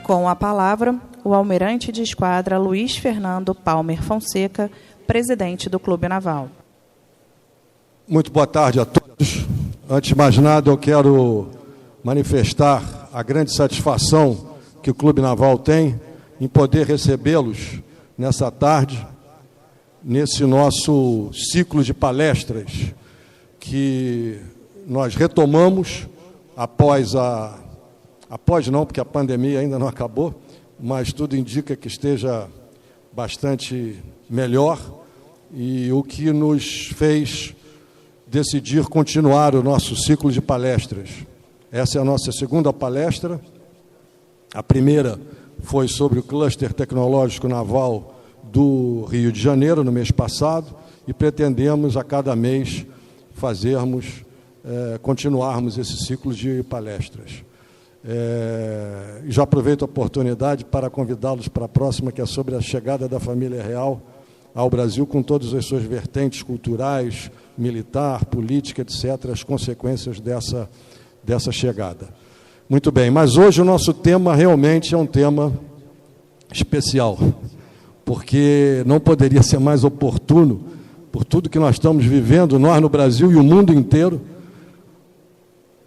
Com a palavra, o almirante de esquadra Luiz Fernando Palmer Fonseca, presidente do Clube Naval. Muito boa tarde a todos. Antes de mais nada, eu quero manifestar a grande satisfação que o Clube Naval tem em poder recebê-los nessa tarde, nesse nosso ciclo de palestras que nós retomamos após não, porque a pandemia ainda não acabou, mas tudo indica que esteja bastante melhor, e o que nos fez decidir continuar o nosso ciclo de palestras. Essa é a nossa segunda palestra. A primeira foi sobre o cluster tecnológico naval do Rio de Janeiro, no mês passado, e pretendemos a cada mês continuarmos esse ciclo de palestras. Já aproveito a oportunidade para convidá-los para a próxima, que é sobre a chegada da família real ao Brasil, com todas as suas vertentes culturais, militar, política, etc., as consequências dessa chegada. Muito bem, mas hoje o nosso tema realmente é um tema especial, porque não poderia ser mais oportuno, por tudo que nós estamos vivendo, nós no Brasil e o mundo inteiro,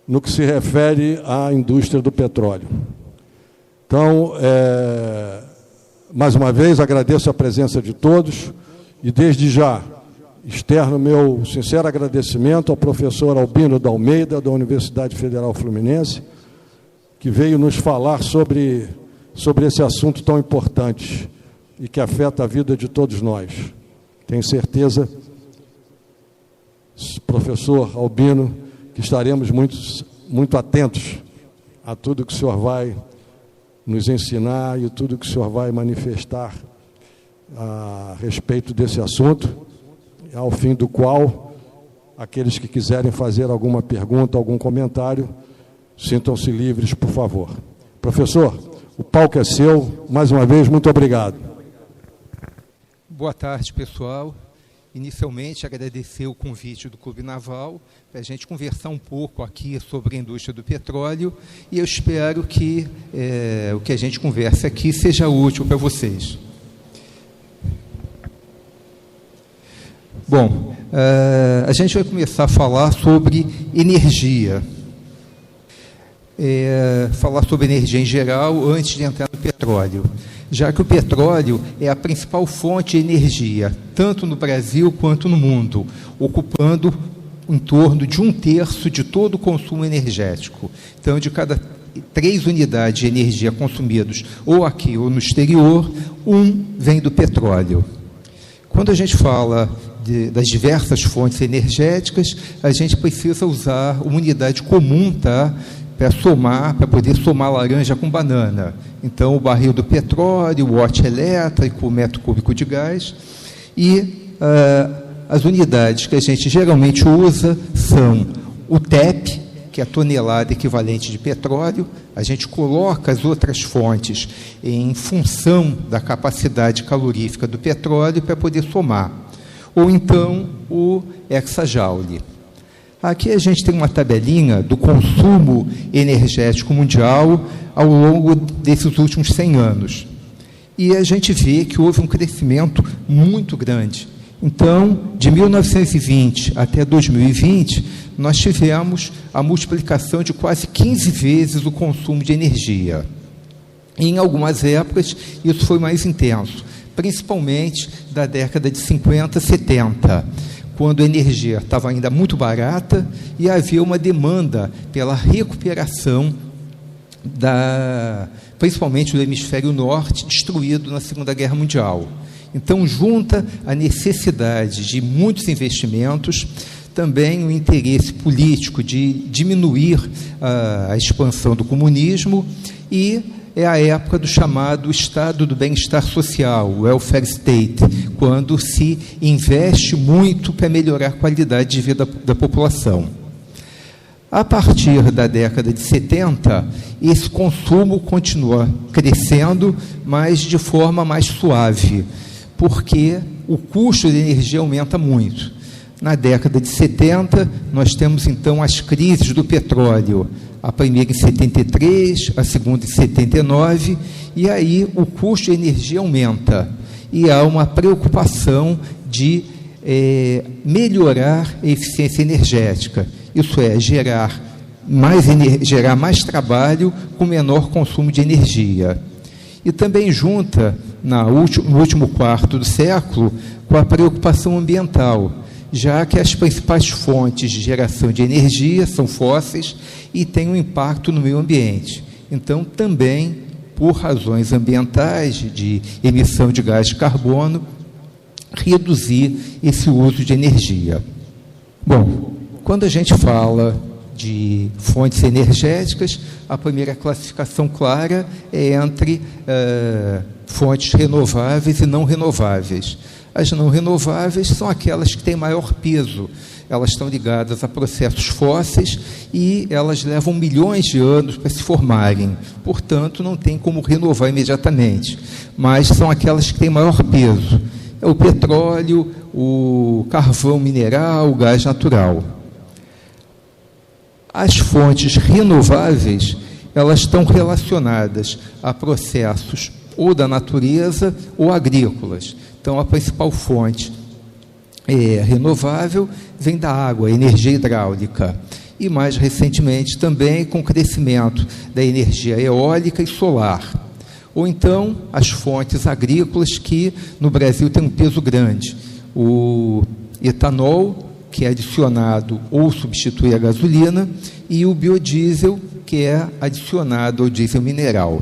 no que se refere à indústria do petróleo. Então, mais uma vez, agradeço a presença de todos e, desde já, externo meu sincero agradecimento ao professor Albino da Almeida, da Universidade Federal Fluminense, que veio nos falar sobre esse assunto tão importante e que afeta a vida de todos nós. Tenho certeza, professor Albino, que estaremos muito atentos a tudo que o senhor vai nos ensinar e tudo que o senhor vai manifestar a respeito desse assunto, ao fim do qual, aqueles que quiserem fazer alguma pergunta, algum comentário, sintam-se livres, por favor. Professor, o palco é seu. Mais uma vez, muito obrigado. Boa tarde, pessoal. Inicialmente, agradecer o convite do Clube Naval para a gente conversar um pouco aqui sobre a indústria do petróleo, e eu espero que o que a gente converse aqui seja útil para vocês. Bom, a gente vai começar a falar sobre energia. Falar sobre energia em geral antes de entrar no petróleo, já que o petróleo é a principal fonte de energia, tanto no Brasil quanto no mundo, ocupando em torno de 1/3 de todo o consumo energético. Então, de cada 3 unidades de energia consumidas, ou aqui ou no exterior, 1 vem do petróleo. Quando a gente fala das diversas fontes energéticas, a gente precisa usar uma unidade comum, tá? Para poder somar laranja com banana. Então, o barril do petróleo, o watt elétrico, o metro cúbico de gás. E as unidades que a gente geralmente usa são o TEP, que é a tonelada equivalente de petróleo. A gente coloca as outras fontes em função da capacidade calorífica do petróleo para poder somar. Ou então o hexajoule. Aqui a gente tem uma tabelinha do consumo energético mundial ao longo desses últimos 100 anos. E a gente vê que houve um crescimento muito grande. Então, de 1920 até 2020, nós tivemos a multiplicação de quase 15 vezes o consumo de energia. E, em algumas épocas, isso foi mais intenso, principalmente da década de 50, 70, quando a energia estava ainda muito barata e havia uma demanda pela recuperação principalmente do hemisfério norte, destruído na Segunda Guerra Mundial. Então, junta a necessidade de muitos investimentos, também o interesse político de diminuir a expansão do comunismo, e é a época do chamado Estado do Bem-Estar Social, o Welfare State, quando se investe muito para melhorar a qualidade de vida da população. A partir da década de 70, esse consumo continua crescendo, mas de forma mais suave, porque o custo de energia aumenta muito. Na década de 70, nós temos, então, as crises do petróleo, a primeira em 73, a segunda em 79, e aí o custo de energia aumenta. E há uma preocupação de melhorar a eficiência energética, isso é, gerar mais trabalho com menor consumo de energia. E também junta, no último quarto do século, com a preocupação ambiental, já que as principais fontes de geração de energia são fósseis e têm um impacto no meio ambiente. Então, também, por razões ambientais, de emissão de gás de carbono, reduzir esse uso de energia. Bom, quando a gente fala de fontes energéticas, a primeira classificação clara é entre fontes renováveis e não renováveis. As não renováveis são aquelas que têm maior peso. Elas estão ligadas a processos fósseis e elas levam milhões de anos para se formarem. Portanto, não tem como renovar imediatamente. Mas são aquelas que têm maior peso. É o petróleo, o carvão mineral, o gás natural. As fontes renováveis, elas estão relacionadas a processos ou da natureza ou agrícolas. Então, a principal fonte renovável vem da água, energia hidráulica. E, mais recentemente, também com o crescimento da energia eólica e solar. Ou então, as fontes agrícolas, que no Brasil tem um peso grande. O etanol, que é adicionado ou substitui a gasolina, e o biodiesel, que é adicionado ao diesel mineral.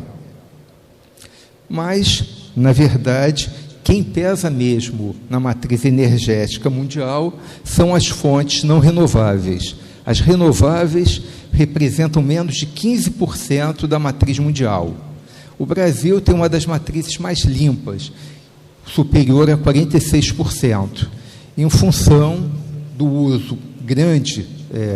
Mas, na verdade, quem pesa mesmo na matriz energética mundial são as fontes não renováveis. As renováveis representam menos de 15% da matriz mundial. O Brasil tem uma das matrizes mais limpas, superior a 46%, em função do uso grande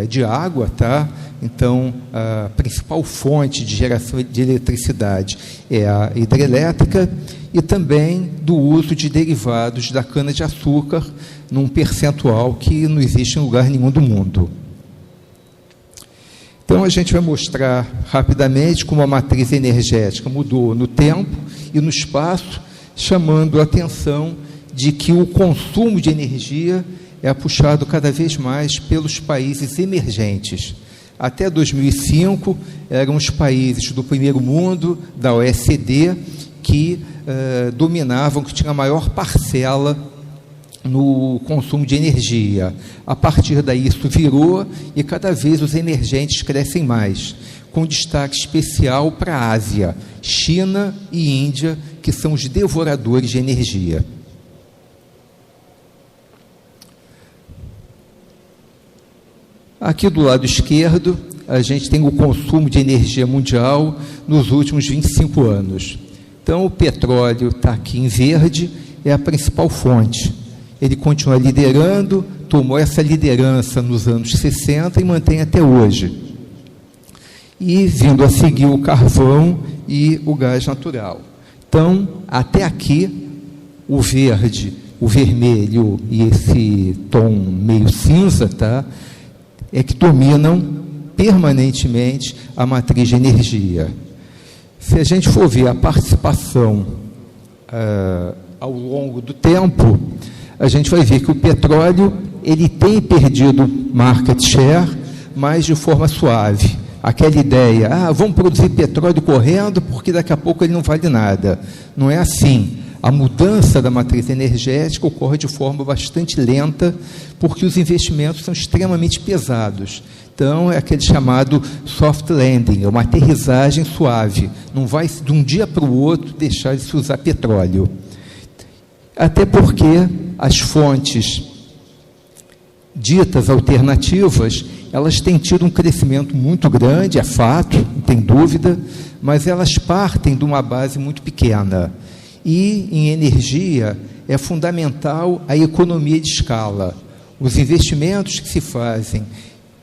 de água, tá? Então, a principal fonte de geração de eletricidade é a hidrelétrica e também do uso de derivados da cana-de-açúcar num percentual que não existe em lugar nenhum do mundo. Então, a gente vai mostrar rapidamente como a matriz energética mudou no tempo e no espaço, chamando a atenção de que o consumo de energia é puxado cada vez mais pelos países emergentes. Até 2005, eram os países do primeiro mundo, da OECD, que dominavam, que tinham a maior parcela no consumo de energia. A partir daí, isso virou e cada vez os emergentes crescem mais, com destaque especial para a Ásia, China e Índia, que são os devoradores de energia. Aqui do lado esquerdo, a gente tem o consumo de energia mundial nos últimos 25 anos. Então, o petróleo está aqui em verde, é a principal fonte. Ele continua liderando, tomou essa liderança nos anos 60 e mantém até hoje. E vindo a seguir o carvão e o gás natural. Então, até aqui, o verde, o vermelho e esse tom meio cinza, tá? É que dominam permanentemente a matriz de energia. Se a gente for ver a participação ao longo do tempo, a gente vai ver que o petróleo ele tem perdido market share, mas de forma suave. Aquela ideia, vamos produzir petróleo correndo porque daqui a pouco ele não vale nada. Não é assim. A mudança da matriz energética ocorre de forma bastante lenta, porque os investimentos são extremamente pesados. Então, é aquele chamado soft landing, é uma aterrissagem suave. Não vai, de um dia para o outro, deixar de se usar petróleo. Até porque as fontes ditas alternativas, elas têm tido um crescimento muito grande, é fato, não tem dúvida, mas elas partem de uma base muito pequena. E, em energia, é fundamental a economia de escala. Os investimentos que se fazem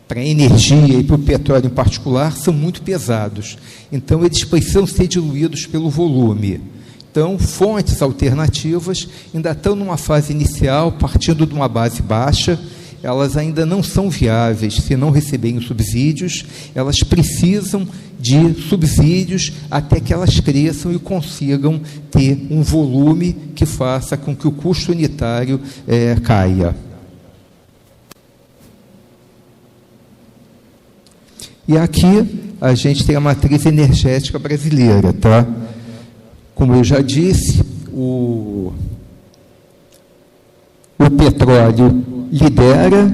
para a energia e para o petróleo em particular são muito pesados. Então, eles precisam ser diluídos pelo volume. Então, fontes alternativas ainda estão numa fase inicial, partindo de uma base baixa, elas ainda não são viáveis se não receberem subsídios, elas precisam de subsídios até que elas cresçam e consigam ter um volume que faça com que o custo unitário caia. E aqui a gente tem a matriz energética brasileira, tá? Como eu já disse, o petróleo lidera,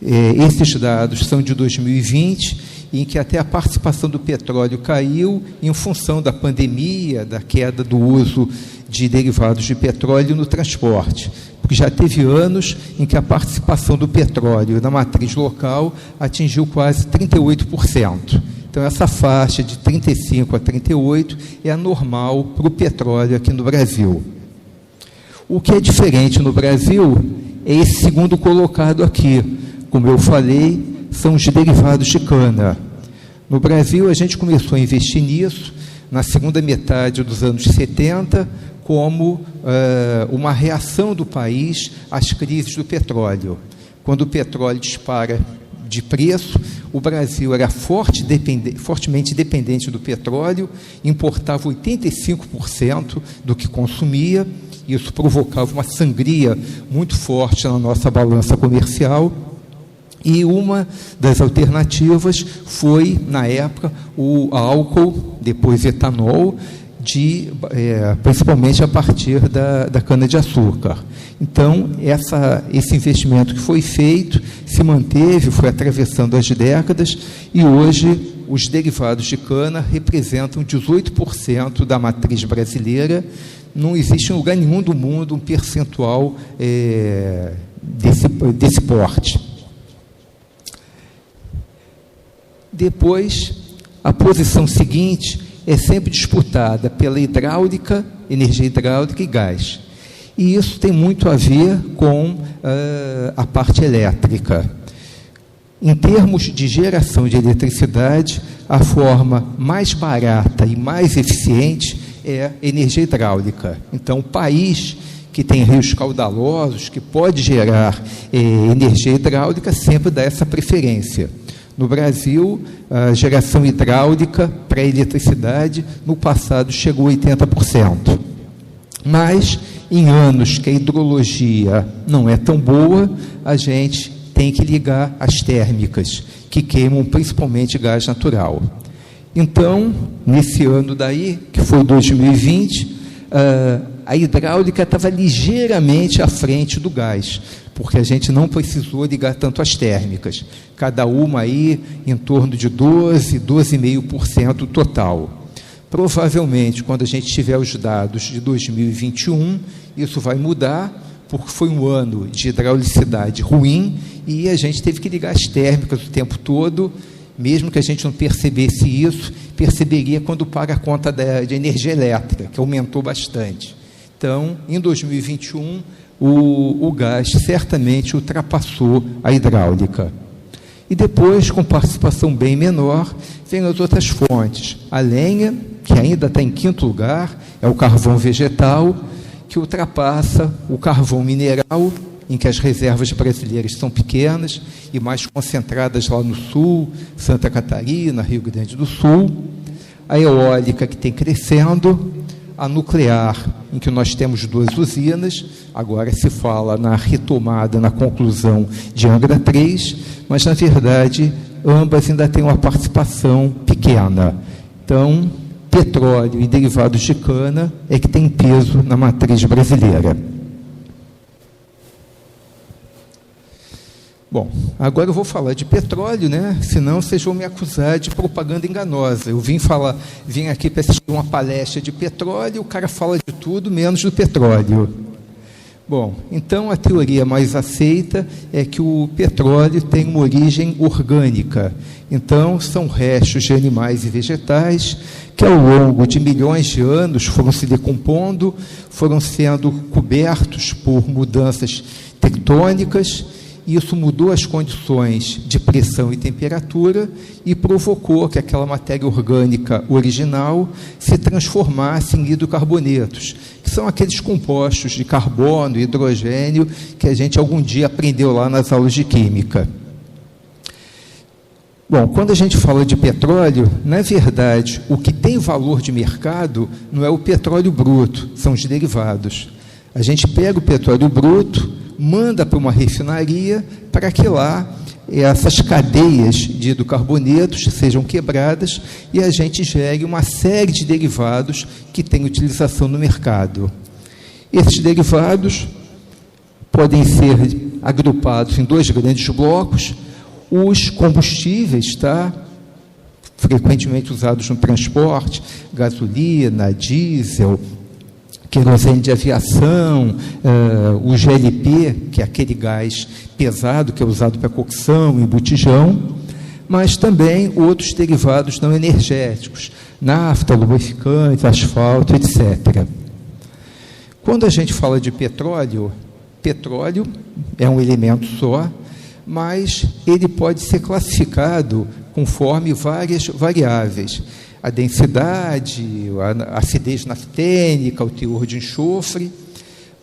esses dados são de 2020, em que até a participação do petróleo caiu em função da pandemia, da queda do uso de derivados de petróleo no transporte. Porque já teve anos em que a participação do petróleo na matriz local atingiu quase 38%. Então, essa faixa de 35% a 38% é a normal para o petróleo aqui no Brasil. O que é diferente no Brasil é esse segundo colocado aqui. Como eu falei, são os derivados de cana. No Brasil, a gente começou a investir nisso na segunda metade dos anos 70, como uma reação do país às crises do petróleo. Quando o petróleo dispara de preço, o Brasil era fortemente dependente do petróleo, importava 85% do que consumia, isso provocava uma sangria muito forte na nossa balança comercial. E uma das alternativas foi, na época, o álcool, depois etanol, principalmente a partir da cana-de-açúcar. Então, esse investimento que foi feito se manteve, foi atravessando as décadas, e hoje os derivados de cana representam 18% da matriz brasileira. Não existe em lugar nenhum do mundo um percentual desse porte. Depois, a posição seguinte é sempre disputada pela hidráulica, energia hidráulica e gás. E isso tem muito a ver com a parte elétrica. Em termos de geração de eletricidade, a forma mais barata e mais eficiente é a energia hidráulica. Então, o país que tem rios caudalosos, que pode gerar energia hidráulica, sempre dá essa preferência. No Brasil, a geração hidráulica para a eletricidade, no passado, chegou a 80%. Mas, em anos que a hidrologia não é tão boa, a gente tem que ligar as térmicas, que queimam principalmente gás natural. Então, nesse ano daí, que foi 2020, a hidráulica estava ligeiramente à frente do gás, porque a gente não precisou ligar tanto as térmicas, cada uma aí em torno de 12,5% total. Provavelmente, quando a gente tiver os dados de 2021, isso vai mudar, porque foi um ano de hidraulicidade ruim e a gente teve que ligar as térmicas o tempo todo. Mesmo que a gente não percebesse isso, perceberia quando paga a conta de energia elétrica, que aumentou bastante. Então, em 2021, o gás certamente ultrapassou a hidráulica. E depois, com participação bem menor, vem as outras fontes. A lenha, que ainda está em quinto lugar, é o carvão vegetal, que ultrapassa o carvão mineral, em que as reservas brasileiras são pequenas e mais concentradas lá no sul, Santa Catarina, Rio Grande do Sul. A eólica, que tem crescendo, a nuclear, em que nós temos 2 usinas, agora se fala na retomada, na conclusão de Angra 3, mas, na verdade, ambas ainda têm uma participação pequena. Então, petróleo e derivados de cana é que tem peso na matriz brasileira. Bom, agora eu vou falar de petróleo, né? Senão vocês vão me acusar de propaganda enganosa. Eu vim aqui para assistir uma palestra de petróleo, e o cara fala de tudo, menos do petróleo. Bom, então a teoria mais aceita é que o petróleo tem uma origem orgânica. Então, são restos de animais e vegetais que, ao longo de milhões de anos, foram se decompondo, foram sendo cobertos por mudanças tectônicas. Isso mudou as condições de pressão e temperatura e provocou que aquela matéria orgânica original se transformasse em hidrocarbonetos, que que são aqueles compostos de carbono e hidrogênio que a gente algum dia aprendeu lá nas aulas de química. Bom, quando a gente fala de petróleo, na verdade, o que tem valor de mercado não é o petróleo bruto, são os derivados. A gente pega o petróleo bruto, manda para uma refinaria para que lá essas cadeias de hidrocarbonetos sejam quebradas e a gente gere uma série de derivados que têm utilização no mercado. Esses derivados podem ser agrupados em dois grandes blocos: os combustíveis, frequentemente usados no transporte, gasolina, diesel, querosene de aviação, o GLP, que é aquele gás pesado que é usado para cocção em botijão, mas também outros derivados não energéticos, nafta, lubrificante, asfalto, etc. Quando a gente fala de petróleo, petróleo é um elemento só, mas ele pode ser classificado conforme várias variáveis: a densidade, a acidez naftênica, o teor de enxofre,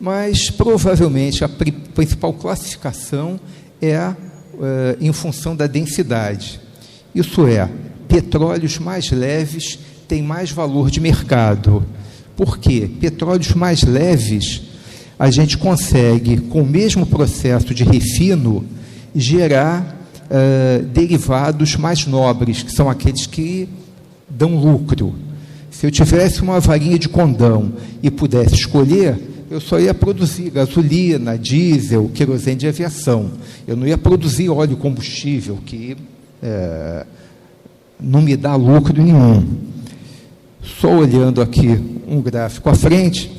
mas provavelmente a principal classificação é em função da densidade. Isso é, petróleos mais leves têm mais valor de mercado. Por quê? Petróleos mais leves, a gente consegue, com o mesmo processo de refino, gerar derivados mais nobres, que são aqueles que dão lucro. Se eu tivesse uma varinha de condão e pudesse escolher, eu só ia produzir gasolina, diesel, querosene de aviação. Eu não ia produzir óleo combustível, que não me dá lucro nenhum. Só olhando aqui um gráfico à frente,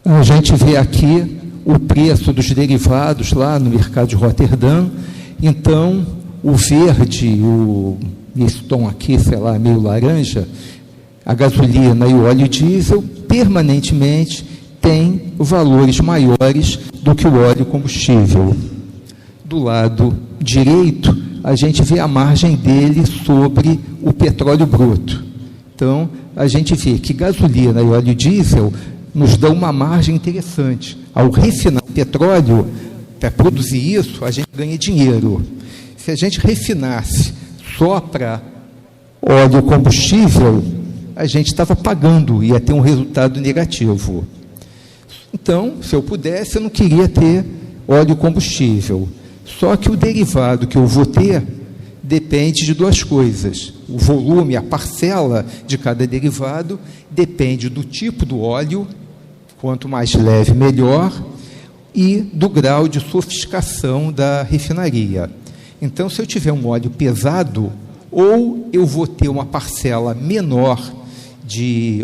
a gente vê aqui o preço dos derivados lá no mercado de Roterdã. Então, o verde, esse tom aqui, sei lá, meio laranja, a gasolina e o óleo diesel, permanentemente têm valores maiores do que o óleo combustível. Do lado direito, a gente vê a margem dele sobre o petróleo bruto. Então, a gente vê que gasolina e óleo diesel nos dão uma margem interessante. Ao refinar o petróleo, para produzir isso, a gente ganha dinheiro. Se a gente refinasse só para óleo combustível, a gente estava pagando, ia ter um resultado negativo. Então, se eu pudesse, eu não queria ter óleo combustível. Só que o derivado que eu vou ter depende de duas coisas: o volume, a parcela de cada derivado, depende do tipo do óleo, quanto mais leve, melhor, e do grau de sofisticação da refinaria. Então, se eu tiver um óleo pesado, ou eu vou ter uma parcela menor de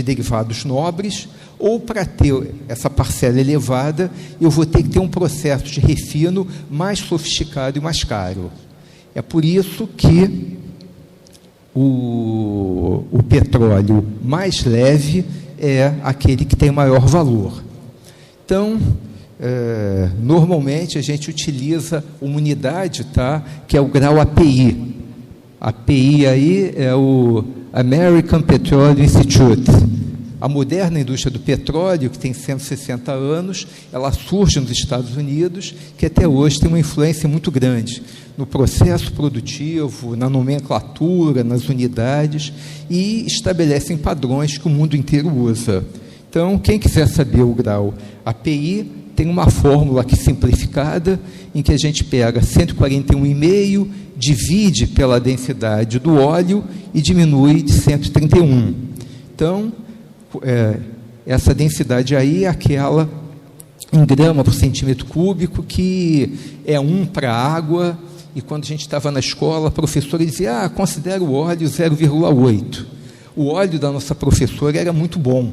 derivados nobres, ou para ter essa parcela elevada, eu vou ter que ter um processo de refino mais sofisticado e mais caro. É por isso que o petróleo mais leve é aquele que tem maior valor. Então, normalmente a gente utiliza uma unidade, que é o grau API. API aí é o American Petroleum Institute. A moderna indústria do petróleo, que tem 160 anos, ela surge nos Estados Unidos, que até hoje tem uma influência muito grande no processo produtivo, na nomenclatura, nas unidades, e estabelecem padrões que o mundo inteiro usa. Então, quem quiser saber o grau API, tem uma fórmula aqui simplificada, em que a gente pega 141,5, divide pela densidade do óleo e diminui de 131. Então, essa densidade aí é aquela em grama por centímetro cúbico, que é 1 para a água, e quando a gente estava na escola, a professora dizia, considera o óleo 0,8. O óleo da nossa professora era muito bom,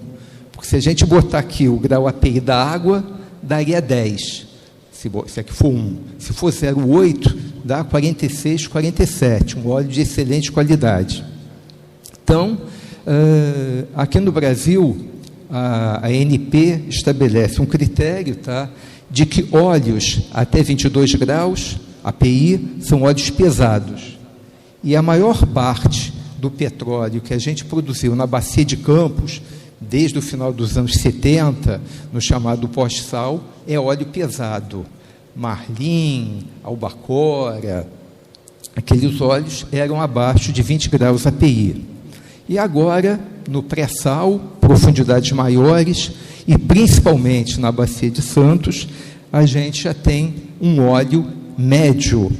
porque se a gente botar aqui o grau API da água, daria 10, se aqui for 1. Se for 0,8, dá 46, 47, um óleo de excelente qualidade. Então, aqui no Brasil, a ANP estabelece um critério, de que óleos até 22 graus, API, são óleos pesados. E a maior parte do petróleo que a gente produziu na bacia de Campos, desde o final dos anos 70, no chamado pós-sal, é óleo pesado. Marlim, albacora, aqueles óleos eram abaixo de 20 graus API. E agora, no pré-sal, profundidades maiores, e principalmente na bacia de Santos, a gente já tem um óleo médio.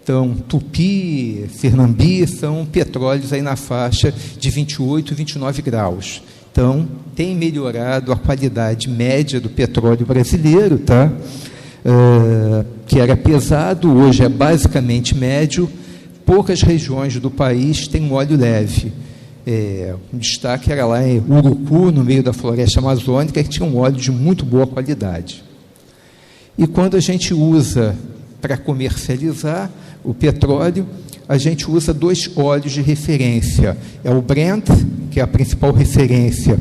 Então, Tupi, Fernambi são petróleos aí na faixa de 28, 29 graus. Então, tem melhorado a qualidade média do petróleo brasileiro, tá? Que era pesado, hoje é basicamente médio. Poucas regiões do país têm um óleo leve. Um destaque era lá em Urucu, no meio da floresta amazônica, que tinha um óleo de muito boa qualidade. E quando a gente usa para comercializar o petróleo, a gente usa 2 óleos de referência. É o Brent, que é a principal referência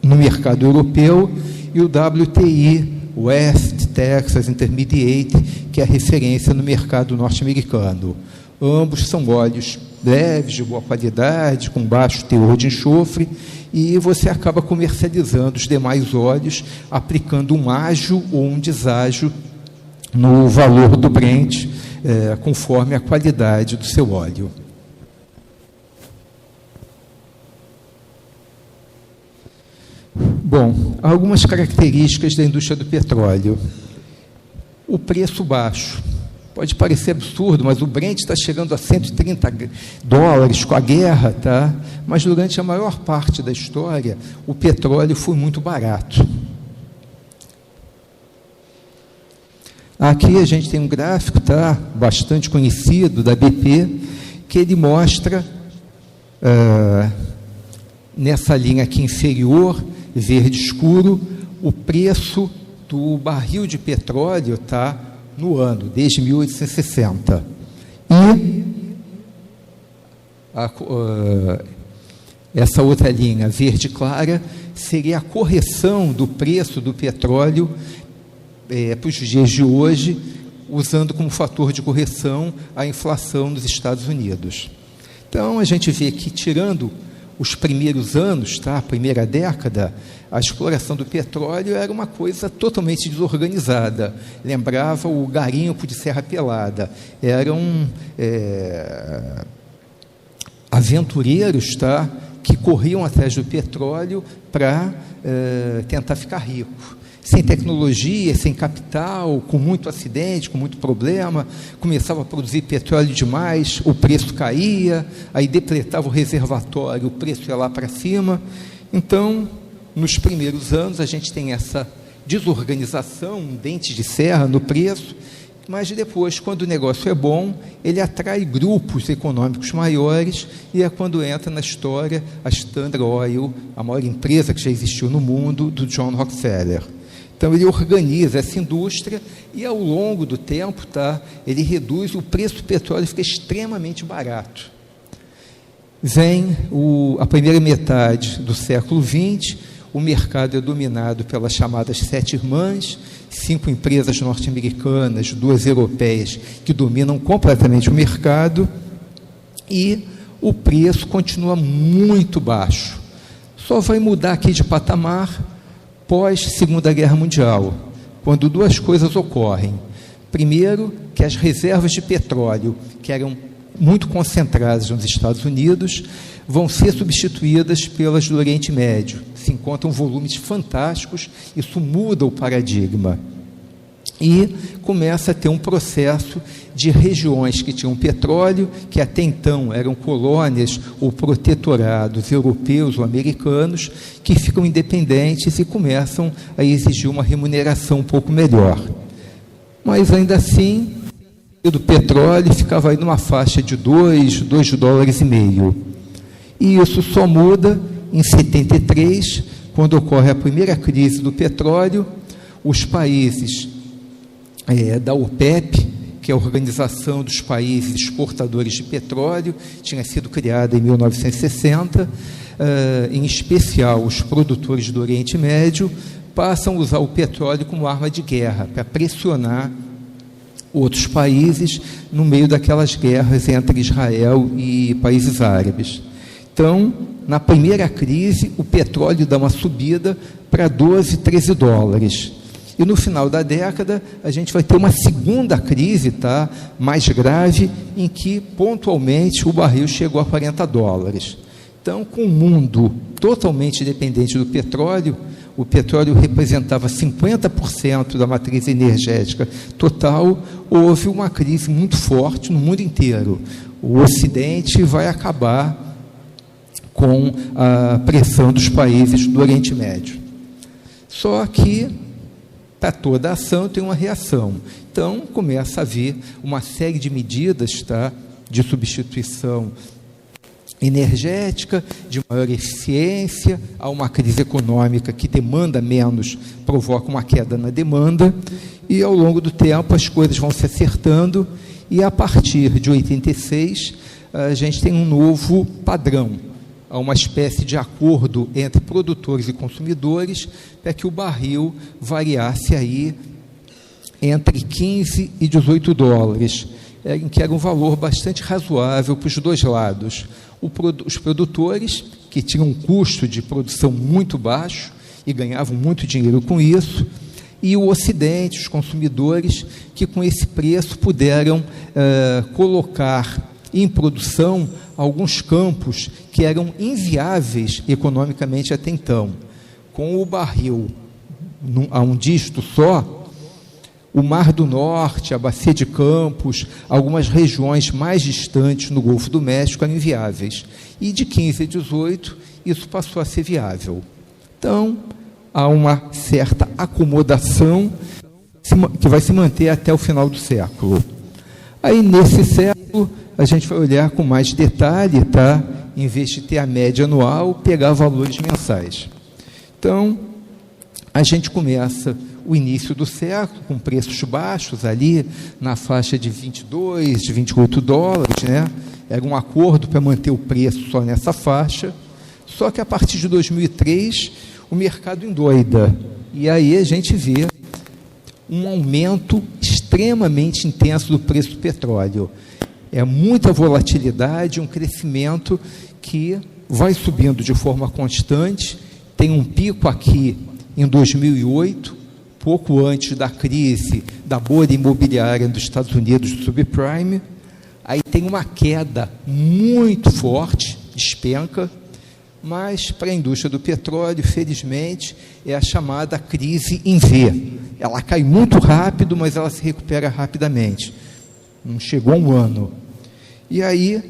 no mercado europeu, e o WTI, West Texas Intermediate, que é a referência no mercado norte-americano. Ambos são óleos leves, de boa qualidade, com baixo teor de enxofre, e você acaba comercializando os demais óleos, aplicando um ágio ou um deságio no valor do Brent, conforme a qualidade do seu óleo. Bom, algumas características da indústria do petróleo. O preço baixo. Pode parecer absurdo, mas o Brent está chegando a $130 com a guerra, tá? Mas durante a maior parte da história, o petróleo foi muito barato. Aqui a gente tem um gráfico, tá? Bastante conhecido, da BP, que ele mostra, nessa linha aqui inferior, verde escuro, o preço do barril de petróleo, tá? No ano, desde 1860. E essa outra linha, verde clara, seria a correção do preço do petróleo para os dias de hoje, usando como fator de correção a inflação nos Estados Unidos. Então, a gente vê que, tirando os primeiros anos, tá, a primeira década, a exploração do petróleo era uma coisa totalmente desorganizada. Lembrava o garimpo de Serra Pelada. Eram aventureiros, tá, que corriam atrás do petróleo para tentar ficar rico. Sem tecnologia, sem capital, com muito acidente, com muito problema, começava a produzir petróleo demais, o preço caía, aí depletava o reservatório, o preço ia lá para cima. Então, nos primeiros anos, a gente tem essa desorganização, um dente de serra no preço, mas depois, quando o negócio é bom, ele atrai grupos econômicos maiores, e é quando entra na história a Standard Oil, a maior empresa que já existiu no mundo, do John Rockefeller. Então, ele organiza essa indústria e, ao longo do tempo, tá, ele reduz o preço do petróleo e fica extremamente barato. Vem a primeira metade do século XX, o mercado é dominado pelas chamadas 7 irmãs, 5 empresas norte-americanas, 2 europeias, que dominam completamente o mercado, e o preço continua muito baixo. Só vai mudar aqui de patamar pós-Segunda Guerra Mundial, quando 2 coisas ocorrem. Primeiro, que as reservas de petróleo, que eram muito concentradas nos Estados Unidos, vão ser substituídas pelas do Oriente Médio. Se encontram volumes fantásticos, isso muda o paradigma. E começa a ter um processo de regiões que tinham petróleo, que até então eram colônias ou protetorados europeus ou americanos, que ficam independentes e começam a exigir uma remuneração um pouco melhor. Mas, ainda assim, do petróleo ficava aí numa faixa de $2,5. E isso só muda em 73, quando ocorre a primeira crise do petróleo. Os países da OPEP, que é a Organização dos Países Exportadores de Petróleo, tinha sido criada em 1960, em especial os produtores do Oriente Médio, passam a usar o petróleo como arma de guerra, para pressionar outros países no meio daquelas guerras entre Israel e países árabes. Então, na primeira crise, o petróleo dá uma subida para 12, 13 dólares. E no final da década, a gente vai ter uma segunda crise, tá, mais grave, em que, pontualmente, o barril chegou a 40 dólares. Então, com o mundo totalmente dependente do petróleo, o petróleo representava 50% da matriz energética total, houve uma crise muito forte no mundo inteiro. O Ocidente vai acabar com a pressão dos países do Oriente Médio. Só que, para toda ação, tem uma reação. Então, começa a haver uma série de medidas, tá, de substituição energética, de maior eficiência, há uma crise econômica que demanda menos, provoca uma queda na demanda, e ao longo do tempo as coisas vão se acertando, e a partir de 86 a gente tem um novo padrão, há uma espécie de acordo entre produtores e consumidores para que o barril variasse aí entre 15 e 18 dólares, em que era um valor bastante razoável para os dois lados. Os produtores, que tinham um custo de produção muito baixo e ganhavam muito dinheiro com isso, e o Ocidente, os consumidores, que com esse preço puderam colocar em produção alguns campos que eram inviáveis economicamente até então. Com o barril a um dígito só, o Mar do Norte, a Bacia de Campos, algumas regiões mais distantes no Golfo do México eram inviáveis. E de 15 a 18, isso passou a ser viável. Então, há uma certa acomodação que vai se manter até o final do século. Aí, nesse século, a gente vai olhar com mais detalhe, tá? Em vez de ter a média anual, pegar valores mensais. Então, a gente começa o início do século com preços baixos ali na faixa de 22, de 28 dólares, né? Era um acordo para manter o preço só nessa faixa, só que a partir de 2003 o mercado endoida, e aí a gente vê um aumento extremamente intenso do preço do petróleo. É muita volatilidade, um crescimento que vai subindo de forma constante, tem um pico aqui em 2008, pouco antes da crise da bolha imobiliária dos Estados Unidos, do subprime. Aí tem uma queda muito forte, despenca, mas para a indústria do petróleo, felizmente, é a chamada crise em V. Ela cai muito rápido, mas ela se recupera rapidamente. Não chegou a um ano. E aí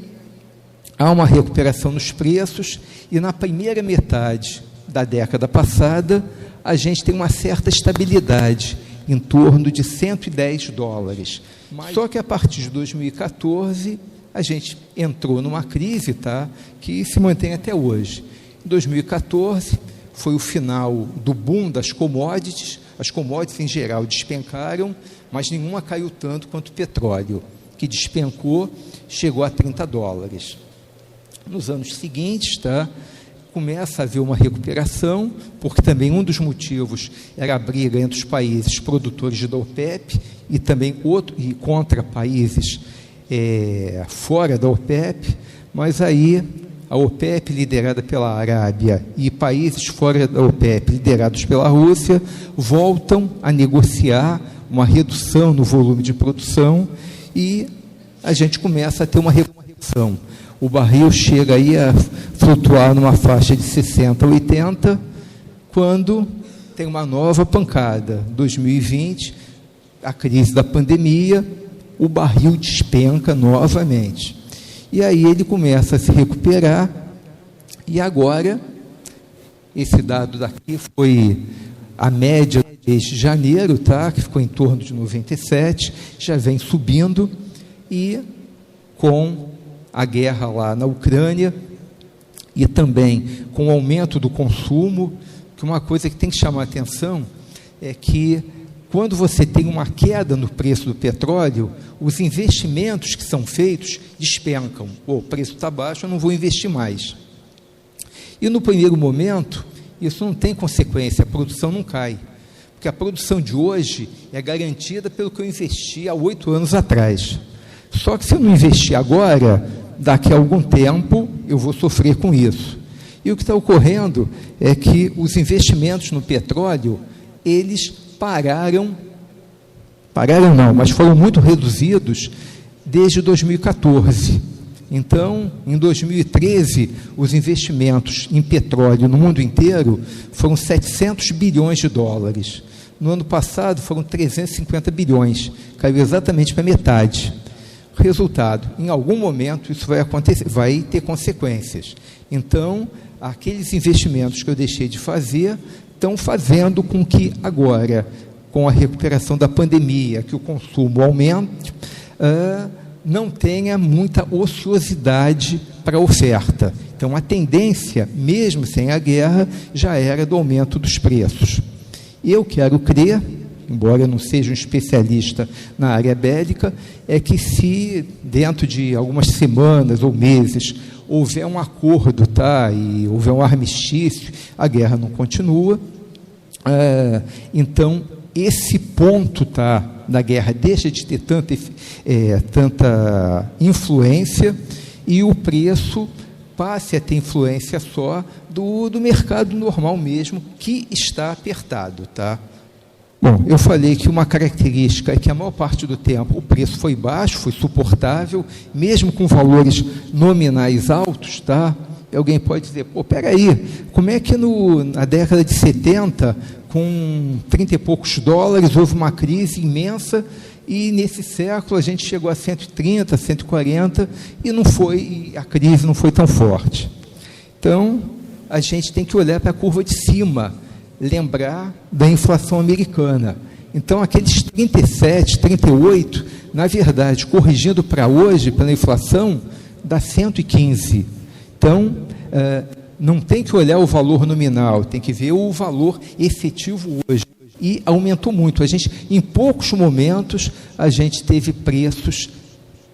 há uma recuperação nos preços, e na primeira metade da década passada, a gente tem uma certa estabilidade, em torno de 110 dólares. Só que a partir de 2014, a gente entrou numa crise, tá, que se mantém até hoje. Em 2014, foi o final do boom das commodities, as commodities em geral despencaram, mas nenhuma caiu tanto quanto o petróleo, que despencou, chegou a 30 dólares. Nos anos seguintes, tá, começa a haver uma recuperação, porque também um dos motivos era a briga entre os países produtores da OPEP e também e contra países fora da OPEP, mas aí a OPEP, liderada pela Arábia, e países fora da OPEP, liderados pela Rússia, voltam a negociar uma redução no volume de produção, e a gente começa a ter uma recuperação. O barril chega aí a flutuar numa faixa de 60 a 80, quando tem uma nova pancada. 2020, a crise da pandemia, o barril despenca novamente. E aí ele começa a se recuperar, e agora, esse dado daqui foi a média desde janeiro, tá? Que ficou em torno de 97, já vem subindo, e com a guerra lá na Ucrânia e também com o aumento do consumo, que uma coisa que tem que chamar a atenção é que quando você tem uma queda no preço do petróleo, os investimentos que são feitos despencam. O preço está baixo, eu não vou investir mais. E no primeiro momento, isso não tem consequência, a produção não cai. porque a produção de hoje é garantida pelo que eu investi há 8 anos atrás. Só que se eu não investir agora, daqui a algum tempo eu vou sofrer com isso. E o que está ocorrendo é que os investimentos no petróleo, eles pararam não, mas foram muito reduzidos desde 2014. Então, em 2013, os investimentos em petróleo no mundo inteiro foram 700 bilhões de dólares. No ano passado, foram 350 bilhões, caiu exatamente para metade. Resultado, em algum momento, isso vai acontecer, vai ter consequências. Então, aqueles investimentos que eu deixei de fazer estão fazendo com que agora, com a recuperação da pandemia, que o consumo aumente, não tenha muita ociosidade para a oferta. Então, a tendência, mesmo sem a guerra, já era do aumento dos preços. Eu quero crer, embora eu não seja um especialista na área bélica, é que se dentro de algumas semanas ou meses houver um acordo, e houver um armistício, a guerra não continua, então esse ponto da guerra deixa de ter tanta influência e o preço passe a ter influência só do mercado normal mesmo, que está apertado, Bom, eu falei que uma característica é que a maior parte do tempo o preço foi baixo, foi suportável, mesmo com valores nominais altos, E alguém pode dizer, peraí, como é que na década de 70, com 30 e poucos dólares, houve uma crise imensa e nesse século a gente chegou a 130, 140 e a crise não foi tão forte. Então, a gente tem que olhar para a curva de cima, lembrar da inflação americana. Então, aqueles 37, 38, na verdade, corrigindo para hoje, pela inflação, dá 115. Então, não tem que olhar o valor nominal, tem que ver o valor efetivo hoje. E aumentou muito. Em poucos momentos, a gente teve preços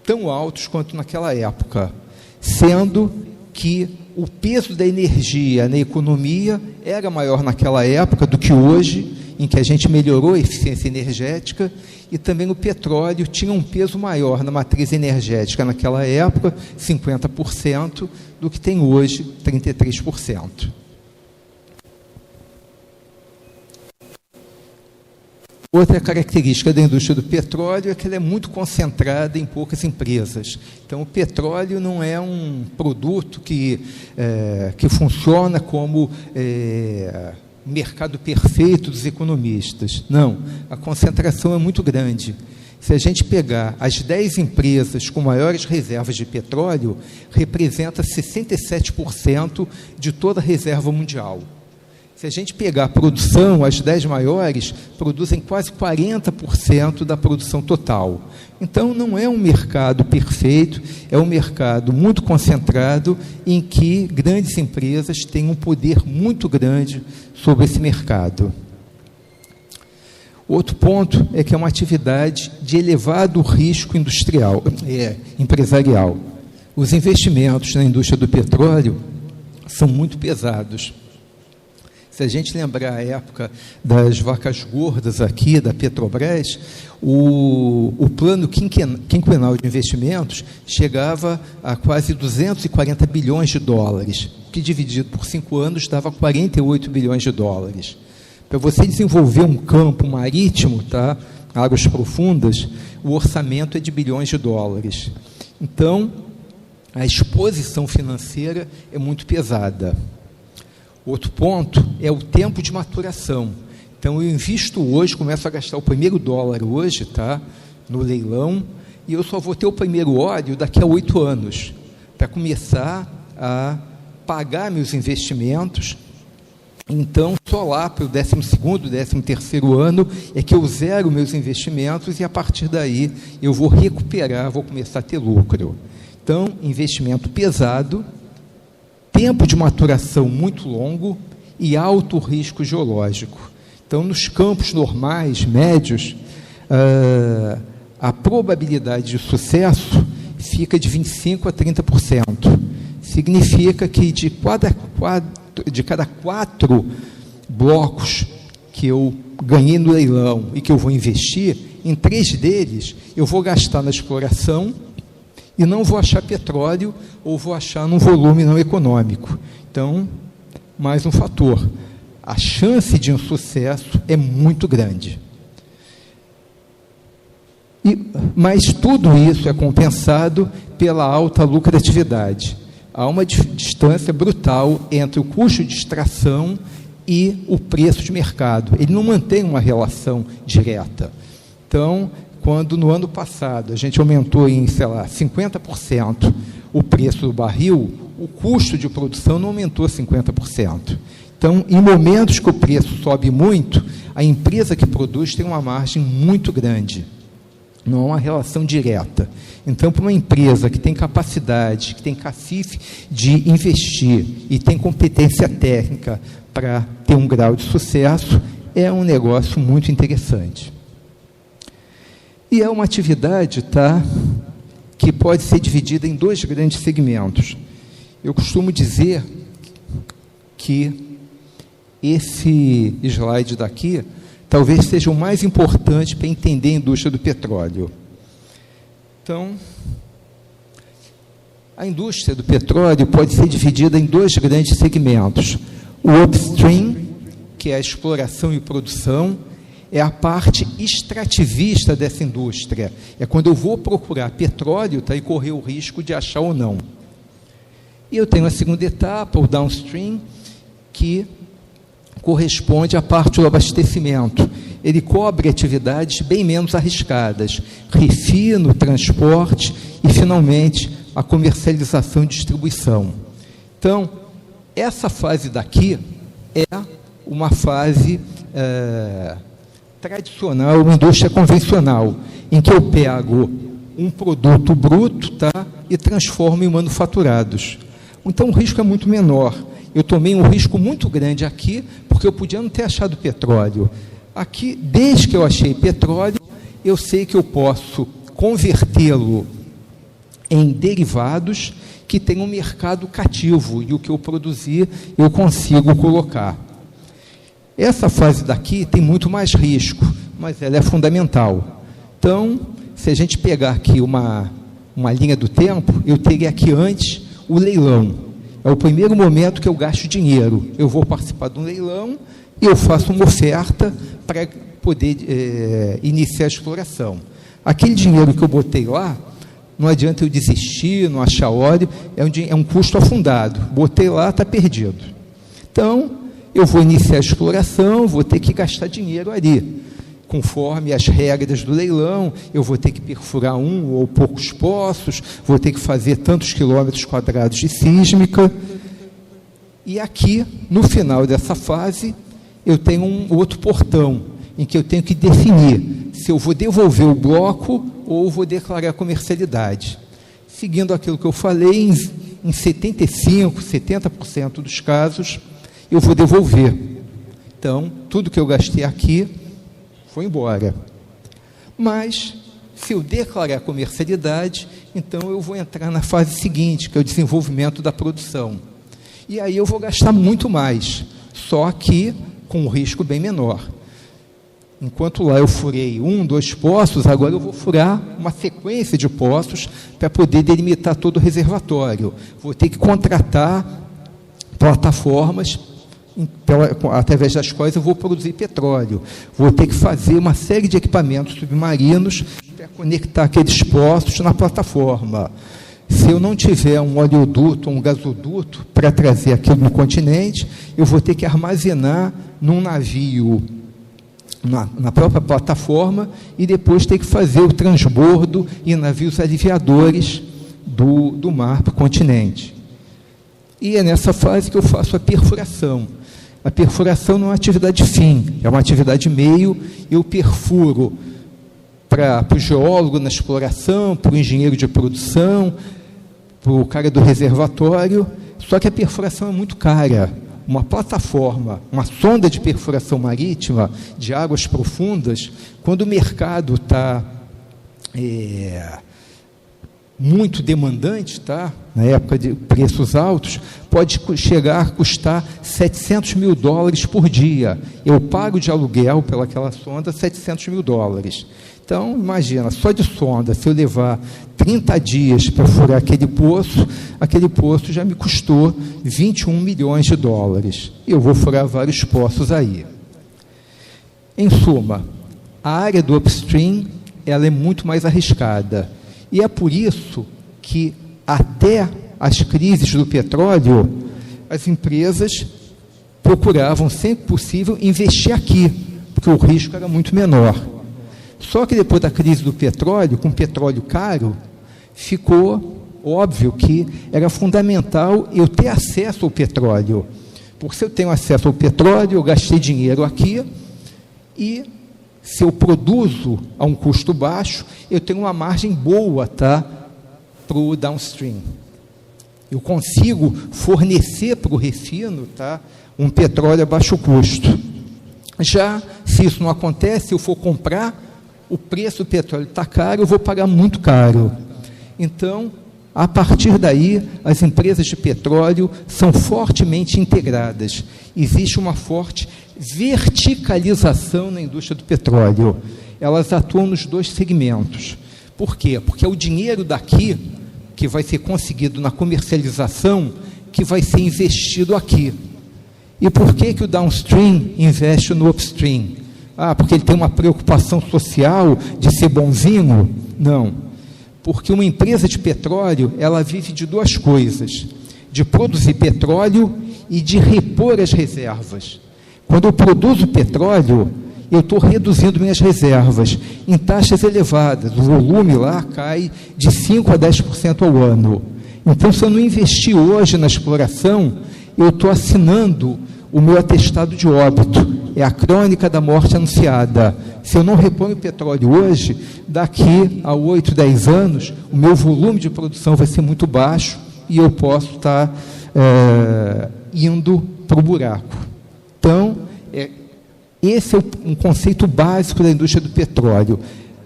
tão altos quanto naquela época, sendo que o peso da energia na economia era maior naquela época do que hoje, em que a gente melhorou a eficiência energética, e também o petróleo tinha um peso maior na matriz energética naquela época, 50%, do que tem hoje, 33%. Outra característica da indústria do petróleo é que ela é muito concentrada em poucas empresas. Então, o petróleo não é um produto que funciona como mercado perfeito dos economistas. Não, a concentração é muito grande. Se a gente pegar as 10 empresas com maiores reservas de petróleo, representa 67% de toda a reserva mundial. Se a gente pegar a produção, as 10 maiores produzem quase 40% da produção total. Então, não é um mercado perfeito, é um mercado muito concentrado em que grandes empresas têm um poder muito grande sobre esse mercado. Outro ponto é que é uma atividade de elevado risco empresarial. Os investimentos na indústria do petróleo são muito pesados. Se a gente lembrar a época das vacas gordas aqui, da Petrobras, o plano quinquenal de investimentos chegava a quase 240 bilhões de dólares, que dividido por 5 anos dava 48 bilhões de dólares. Para você desenvolver um campo marítimo, águas profundas, o orçamento é de bilhões de dólares. Então, a exposição financeira é muito pesada. Outro ponto é o tempo de maturação. Então, eu invisto hoje, começo a gastar o primeiro dólar hoje, no leilão, e eu só vou ter o primeiro óleo daqui a 8 anos, para começar a pagar meus investimentos. Então, só lá para o 12º, 13º ano é que eu zero meus investimentos e, a partir daí, eu vou recuperar, vou começar a ter lucro. Então, investimento pesado, tempo de maturação muito longo e alto risco geológico. Então, nos campos normais, médios, a probabilidade de sucesso fica de 25% a 30%. Significa que de cada 4 blocos que eu ganhei no leilão e que eu vou investir, em 3 deles eu vou gastar na exploração e não vou achar petróleo ou vou achar num volume não econômico. Então, mais um fator. A chance de insucesso é muito grande. Mas tudo isso é compensado pela alta lucratividade. Há uma distância brutal entre o custo de extração e o preço de mercado. Ele não mantém uma relação direta. Então, quando no ano passado a gente aumentou em, 50% o preço do barril, o custo de produção não aumentou 50%. Então, em momentos que o preço sobe muito, a empresa que produz tem uma margem muito grande. Não há uma relação direta. Então, para uma empresa que tem capacidade, que tem cacife de investir e tem competência técnica para ter um grau de sucesso, é um negócio muito interessante. E é uma atividade, que pode ser dividida em 2 grandes segmentos. Eu costumo dizer que esse slide daqui talvez seja o mais importante para entender a indústria do petróleo. Então, a indústria do petróleo pode ser dividida em 2 grandes segmentos. O upstream, que é a exploração e produção, é a parte extrativista dessa indústria. É quando eu vou procurar petróleo e correr o risco de achar ou não. E eu tenho a segunda etapa, o downstream, que corresponde à parte do abastecimento. Ele cobre atividades bem menos arriscadas, refino, transporte e, finalmente, a comercialização e distribuição. Então, essa fase daqui é uma fase tradicional, uma indústria convencional, em que eu pego um produto bruto e transformo em manufaturados. Então, o risco é muito menor. Eu tomei um risco muito grande aqui, porque eu podia não ter achado petróleo. Aqui, desde que eu achei petróleo, eu sei que eu posso convertê-lo em derivados que têm um mercado cativo, e o que eu produzir, eu consigo colocar. Essa fase daqui tem muito mais risco, mas ela é fundamental. Então, se a gente pegar aqui uma linha do tempo, eu teria aqui antes o leilão. É o primeiro momento que eu gasto dinheiro. Eu vou participar de um leilão e eu faço uma oferta para poder iniciar a exploração. Aquele dinheiro que eu botei lá, não adianta eu desistir, não achar óleo, é um custo afundado. Botei lá, está perdido. Então, eu vou iniciar a exploração, vou ter que gastar dinheiro ali. Conforme as regras do leilão, eu vou ter que perfurar um ou poucos poços, vou ter que fazer tantos quilômetros quadrados de sísmica. E aqui, no final dessa fase, eu tenho um outro portão, em que eu tenho que definir se eu vou devolver o bloco ou vou declarar a comercialidade. Seguindo aquilo que eu falei, em 75%, 70% dos casos, eu vou devolver. Então, tudo que eu gastei aqui foi embora. Mas, se eu declarar a comercialidade, então eu vou entrar na fase seguinte, que é o desenvolvimento da produção. E aí eu vou gastar muito mais, só que com um risco bem menor. Enquanto lá eu furei 1, 2 poços, agora eu vou furar uma sequência de poços para poder delimitar todo o reservatório. Vou ter que contratar plataformas através das quais eu vou produzir petróleo. Vou ter que fazer uma série de equipamentos submarinos para conectar aqueles poços na plataforma. Se eu não tiver um oleoduto ou um gasoduto para trazer aquilo no continente, eu vou ter que armazenar num navio, na própria plataforma, e depois ter que fazer o transbordo em navios aliviadores do mar para o continente. E é nessa fase que eu faço a perfuração. A perfuração não é uma atividade fim, é uma atividade meio. Eu perfuro para o geólogo na exploração, para o engenheiro de produção, para o cara do reservatório, só que a perfuração é muito cara. Uma plataforma, uma sonda de perfuração marítima de águas profundas, quando o mercado está muito demandante, tá? Na época de preços altos, pode chegar a custar $700 mil por dia. Eu pago de aluguel pelaquela sonda $700 mil. Então, imagina, só de sonda, se eu levar 30 dias para furar aquele poço já me custou $21 milhões. E eu vou furar vários poços aí. Em suma, a área do upstream ela é muito mais arriscada. E é por isso que, até as crises do petróleo, as empresas procuravam, sempre possível, investir aqui, porque o risco era muito menor. Só que depois da crise do petróleo, com petróleo caro, ficou óbvio que era fundamental eu ter acesso ao petróleo. Porque se eu tenho acesso ao petróleo, eu gastei dinheiro aqui e, se eu produzo a um custo baixo, eu tenho uma margem boa, tá, para o downstream. Eu consigo fornecer para o refino, tá, um petróleo a baixo custo. Já, se isso não acontece, se eu for comprar, o preço do petróleo está caro, eu vou pagar muito caro. Então, a partir daí, as empresas de petróleo são fortemente integradas. Existe uma forte verticalização na indústria do petróleo. Elas atuam nos dois segmentos. Por quê? Porque é o dinheiro daqui, que vai ser conseguido na comercialização, que vai ser investido aqui. E por que o downstream investe no upstream? Porque ele tem uma preocupação social de ser bonzinho? Não. Porque uma empresa de petróleo, ela vive de duas coisas: de produzir petróleo e de repor as reservas. Quando eu produzo petróleo, eu estou reduzindo minhas reservas em taxas elevadas. O volume lá cai de 5% a 10% ao ano. Então, se eu não investir hoje na exploração, eu estou assinando o meu atestado de óbito. É a crônica da morte anunciada. Se eu não reponho petróleo hoje, daqui a 8, 10 anos, o meu volume de produção vai ser muito baixo e eu posso estar indo para o buraco. Então, esse é um conceito básico da indústria do petróleo.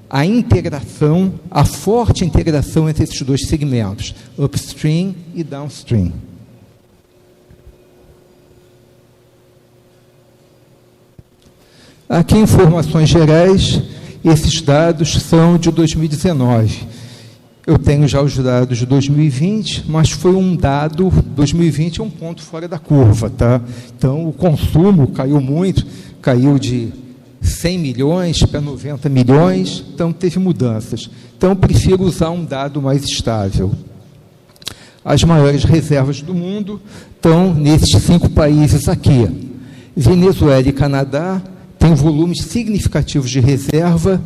A integração, a forte integração entre esses dois segmentos, upstream e downstream. Aqui, informações gerais, esses dados são de 2019. Eu tenho já os dados de 2020, mas foi um dado, 2020 é um ponto fora da curva, tá? Então, o consumo caiu muito, caiu de 100 milhões para 90 milhões, então teve mudanças. Então, eu prefiro usar um dado mais estável. As maiores reservas do mundo estão nesses 5 países aqui. Venezuela e Canadá têm volumes significativos de reserva,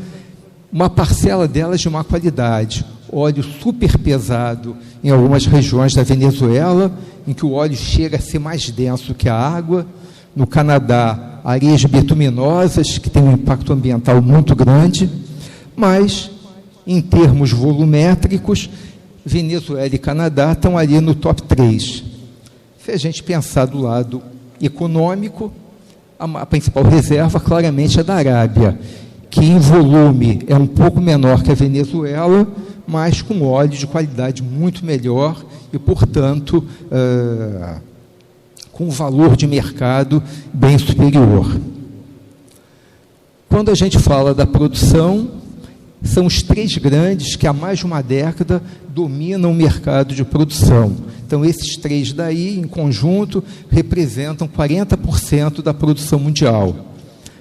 uma parcela delas de má qualidade. Óleo super pesado em algumas regiões da Venezuela, em que o óleo chega a ser mais denso que a água. No Canadá, areias bituminosas, que têm um impacto ambiental muito grande, mas, em termos volumétricos, Venezuela e Canadá estão ali no top 3. Se a gente pensar do lado econômico, a principal reserva, claramente, é da Arábia, que em volume é um pouco menor que a Venezuela, mas com óleo de qualidade muito melhor e, portanto, com valor de mercado bem superior. Quando a gente fala da produção, são os 3 grandes que há mais de uma década dominam o mercado de produção. Então, esses 3 daí, em conjunto, representam 40% da produção mundial,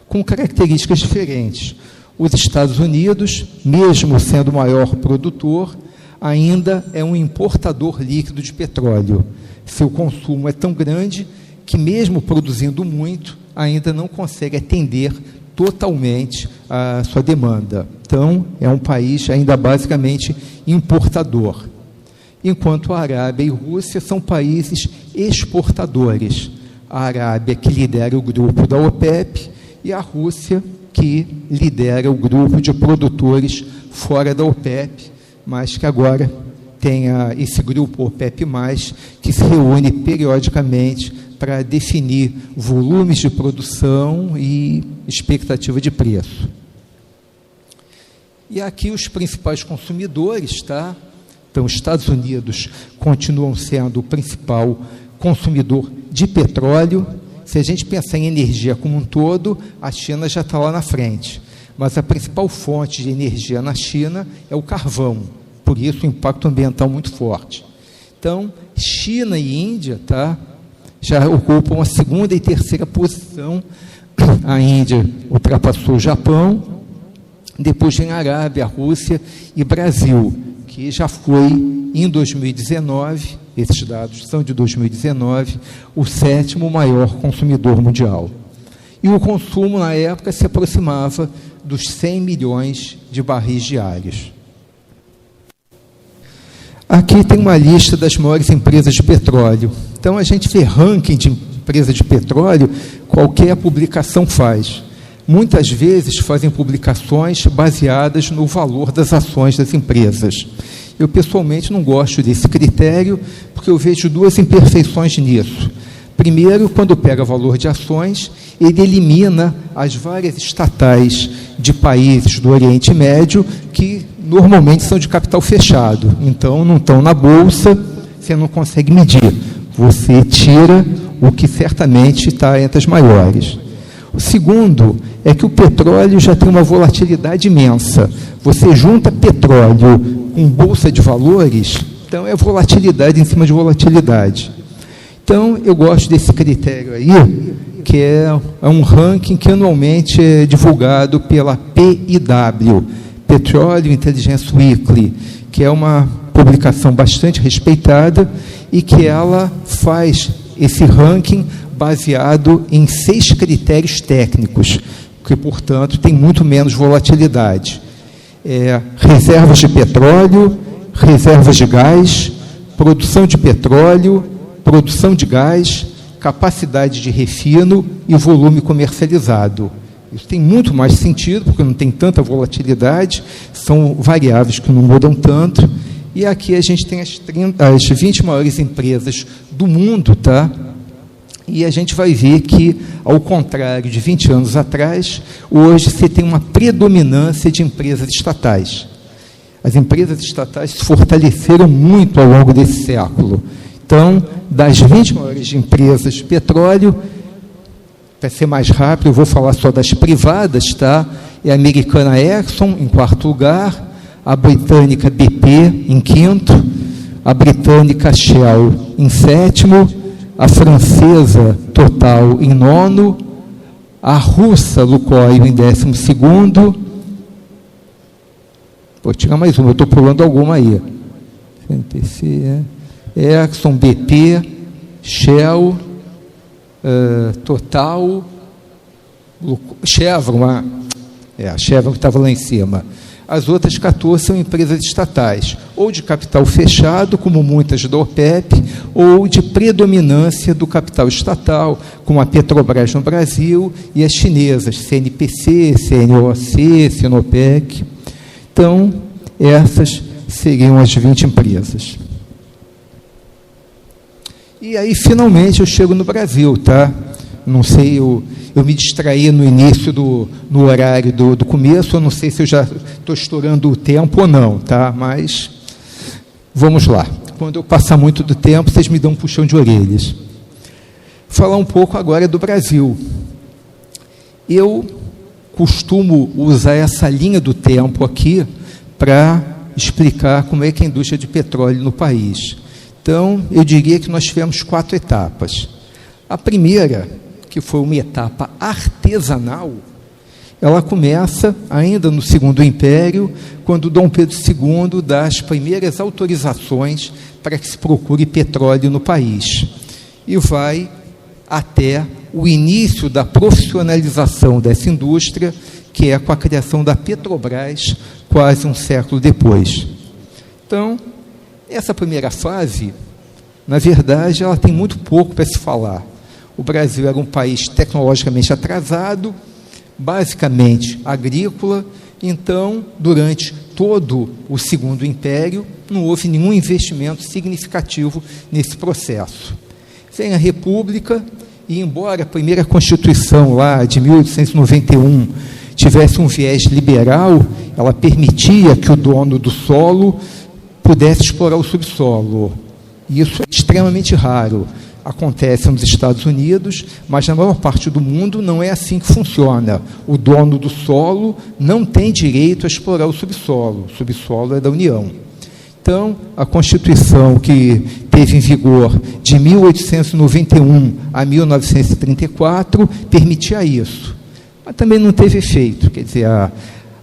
com características diferentes. Os Estados Unidos, mesmo sendo o maior produtor, ainda é um importador líquido de petróleo. Seu consumo é tão grande que, mesmo produzindo muito, ainda não consegue atender totalmente a sua demanda. Então, é um país ainda basicamente importador. Enquanto a Arábia e a Rússia são países exportadores. A Arábia, que lidera o grupo da OPEP, e a Rússia, que lidera o grupo de produtores fora da OPEP, mas que agora tem esse grupo OPEP+, que se reúne periodicamente para definir volumes de produção e expectativa de preço. E aqui os principais consumidores, tá? Então, os Estados Unidos continuam sendo o principal consumidor de petróleo. Se a gente pensar em energia como um todo, a China já está lá na frente. Mas a principal fonte de energia na China é o carvão. Por isso, o impacto ambiental muito forte. Então, China e Índia, tá, já ocupam a segunda e terceira posição. A Índia ultrapassou o Japão, depois vem a Arábia, a Rússia e Brasil, que já foi, em 2019, esses dados são de 2019, o 7º maior consumidor mundial. E o consumo, na época, se aproximava dos 100 milhões de barris diários. Aqui tem uma lista das maiores empresas de petróleo. Então, a gente vê ranking de empresas de petróleo, qualquer publicação faz. Muitas vezes fazem publicações baseadas no valor das ações das empresas. Eu, pessoalmente, não gosto desse critério, porque eu vejo duas imperfeições nisso. Primeiro, quando pega valor de ações, ele elimina as várias estatais de países do Oriente Médio que normalmente são de capital fechado. Então, não estão na bolsa, você não consegue medir. Você tira o que certamente está entre as maiores. O segundo é que o petróleo já tem uma volatilidade imensa. Você junta petróleo com bolsa de valores, então é volatilidade em cima de volatilidade. Então, eu gosto desse critério aí, que é um ranking que anualmente é divulgado pela PIW, Petroleum Intelligence Weekly, que é uma publicação bastante respeitada e que ela faz esse ranking baseado em 6 critérios técnicos, que, portanto, tem muito menos volatilidade. Reservas de petróleo, reservas de gás, produção de petróleo, produção de gás, capacidade de refino e volume comercializado. Isso tem muito mais sentido, porque não tem tanta volatilidade, são variáveis que não mudam tanto. E aqui a gente tem as 20 maiores empresas do mundo, tá? E a gente vai ver que, ao contrário de 20 anos atrás, hoje você tem uma predominância de empresas estatais. As empresas estatais se fortaleceram muito ao longo desse século. Então, das 20 maiores empresas de petróleo, para ser mais rápido, eu vou falar só das privadas, tá? É a americana Exxon, em 4º lugar, a britânica BP, em 5º, a britânica Shell, em 7º, a francesa Total, em 9º, a russa Lukoil, em 12º. Vou tirar mais uma, eu estou pulando alguma aí. CNPC, Exxon, BP, Shell, Total, Chevron, a Chevron que estava lá em cima. As outras 14 são empresas estatais, ou de capital fechado, como muitas da OPEP, ou de predominância do capital estatal, como a Petrobras no Brasil e as chinesas, CNPC, CNOOC, Sinopec. Então, essas seriam as 20 empresas. E aí, finalmente, eu chego no Brasil, tá? Não sei, eu me distraí no início, no horário do começo, eu não sei se eu já estou estourando o tempo ou não, tá? Mas vamos lá. Quando eu passar muito do tempo, vocês me dão um puxão de orelhas. Falar um pouco agora do Brasil. Eu costumo usar essa linha do tempo aqui para explicar como é que é a indústria de petróleo no país. Então, eu diria que nós tivemos 4 etapas. A primeira, que foi uma etapa artesanal, ela começa ainda no Segundo Império, quando Dom Pedro II dá as primeiras autorizações para que se procure petróleo no país. E vai até o início da profissionalização dessa indústria, que é com a criação da Petrobras, quase um século depois. Então, essa primeira fase, na verdade, ela tem muito pouco para se falar. O Brasil era um país tecnologicamente atrasado, basicamente agrícola, então, durante todo o Segundo Império, não houve nenhum investimento significativo nesse processo. Vem a República, e embora a primeira Constituição, lá de 1891, tivesse um viés liberal, ela permitia que o dono do solo pudesse explorar o subsolo. Isso é extremamente raro. Acontece nos Estados Unidos, mas na maior parte do mundo não é assim que funciona. O dono do solo não tem direito a explorar o subsolo é da União. Então, a Constituição que teve em vigor de 1891 a 1934 permitia isso, mas também não teve efeito. Quer dizer,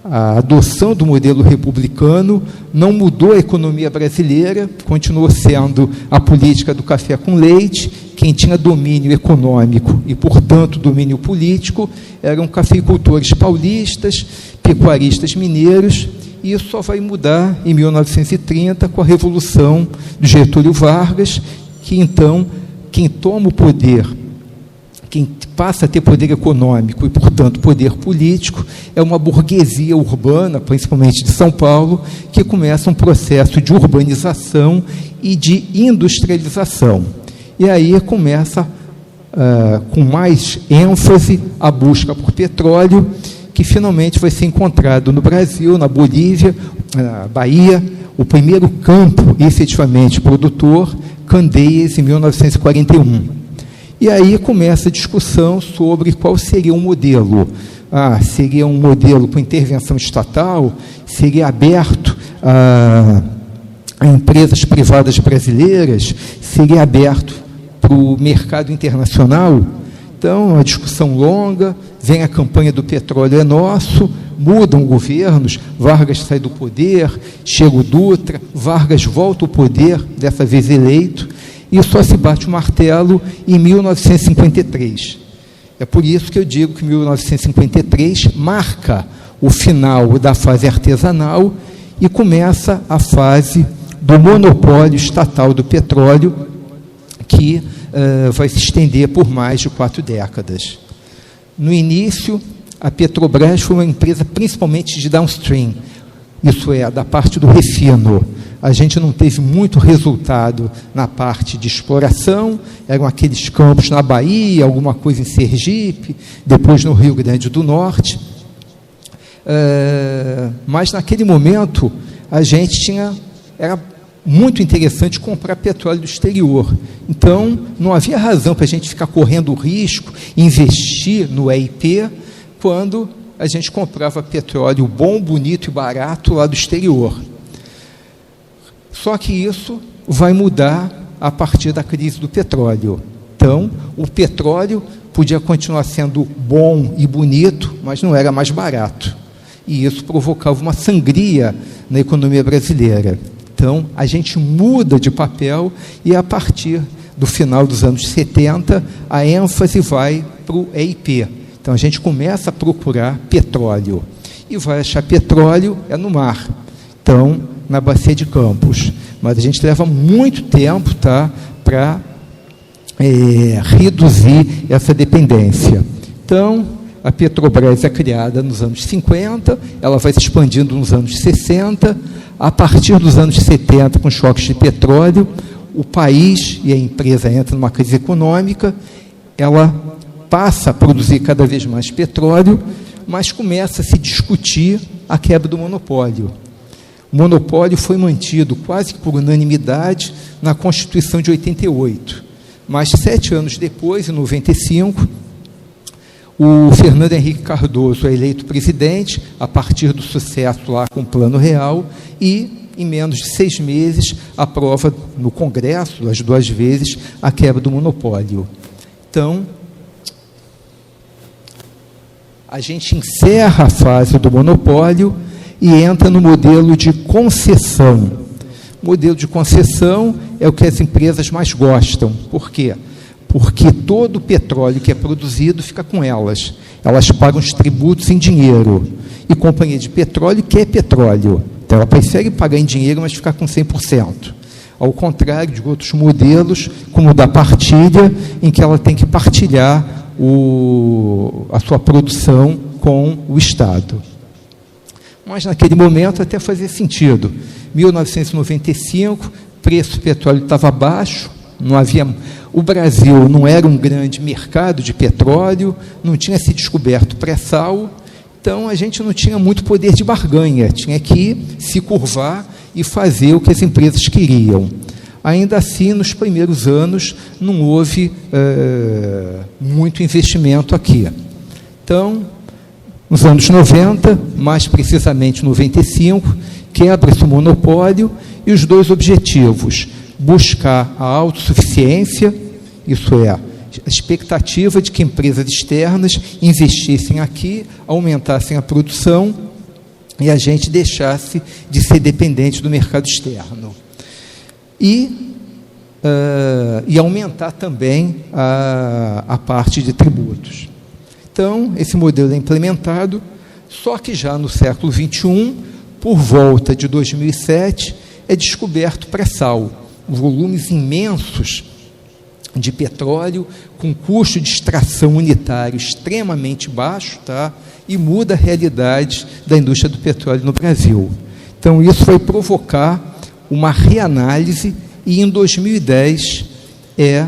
a adoção do modelo republicano não mudou a economia brasileira, continuou sendo a política do café com leite. Quem tinha domínio econômico e, portanto, domínio político eram cafeicultores paulistas, pecuaristas mineiros, e isso só vai mudar em 1930 com a Revolução de Getúlio Vargas, que então quem toma o poder, quem passa a ter poder econômico e, portanto, poder político, é uma burguesia urbana, principalmente de São Paulo, que começa um processo de urbanização e de industrialização. E aí começa, com mais ênfase, a busca por petróleo, que finalmente vai ser encontrado no Brasil, na Bolívia, na Bahia, o primeiro campo efetivamente produtor, Candeias, em 1941. E aí começa a discussão sobre qual seria o modelo. Seria um modelo com intervenção estatal? Seria aberto a empresas privadas brasileiras? Seria aberto para o mercado internacional? Então, a discussão longa, vem a campanha do petróleo é nosso, mudam governos, Vargas sai do poder, chega o Dutra, Vargas volta ao poder, dessa vez eleito, e só se bate o martelo em 1953. É por isso que eu digo que 1953 marca o final da fase artesanal e começa a fase do monopólio estatal do petróleo, que vai se estender por mais de 4 décadas. No início, a Petrobras foi uma empresa principalmente de downstream, isso é, da parte do refino. A gente não teve muito resultado na parte de exploração, eram aqueles campos na Bahia, alguma coisa em Sergipe, depois no Rio Grande do Norte. Mas, naquele momento, a gente era muito interessante comprar petróleo do exterior. Então, não havia razão para a gente ficar correndo o risco, investir no EIP, quando a gente comprava petróleo bom, bonito e barato lá do exterior. Só que isso vai mudar a partir da crise do petróleo. Então, o petróleo podia continuar sendo bom e bonito, mas não era mais barato. E isso provocava uma sangria na economia brasileira. Então, a gente muda de papel e, a partir do final dos anos 70, a ênfase vai para o EIP. Então, a gente começa a procurar petróleo. E vai achar petróleo no mar. Então, na Bacia de Campos. Mas a gente leva muito tempo para reduzir essa dependência. Então, a Petrobras é criada nos anos 50, ela vai se expandindo nos anos 60, a partir dos anos 70, com choques de petróleo, o país e a empresa entram numa crise econômica, ela passa a produzir cada vez mais petróleo, mas começa a se discutir a quebra do monopólio. O monopólio foi mantido quase por unanimidade na Constituição de 88, mas 7 anos depois, em 95, o Fernando Henrique Cardoso é eleito presidente, a partir do sucesso lá com o Plano Real, e, em menos de 6 meses, aprova no Congresso, as 2 vezes, a quebra do monopólio. Então, a gente encerra a fase do monopólio e entra no modelo de concessão. O modelo de concessão é o que as empresas mais gostam. Por quê? Porque todo o petróleo que é produzido fica com elas. Elas pagam os tributos em dinheiro. E companhia de petróleo quer petróleo. Então, ela prefere pagar em dinheiro, mas ficar com 100%. Ao contrário de outros modelos, como o da partilha, em que ela tem que partilhar a sua produção com o Estado. Mas, naquele momento, até fazia sentido. 1995, o preço do petróleo estava baixo, não havia... O Brasil não era um grande mercado de petróleo, não tinha se descoberto pré-sal, então a gente não tinha muito poder de barganha, tinha que se curvar e fazer o que as empresas queriam. Ainda assim, nos primeiros anos, não houve muito investimento aqui. Então, nos anos 90, mais precisamente 95, quebra-se o monopólio e os dois objetivos: buscar a autossuficiência, isso é, a expectativa de que empresas externas investissem aqui, aumentassem a produção e a gente deixasse de ser dependente do mercado externo. E aumentar também a parte de tributos. Então, esse modelo é implementado, só que já no século XXI, por volta de 2007, é descoberto pré-sal, volumes imensos de petróleo, com custo de extração unitário extremamente baixo, tá? E muda a realidade da indústria do petróleo no Brasil. Então, isso vai provocar uma reanálise e, em 2010, é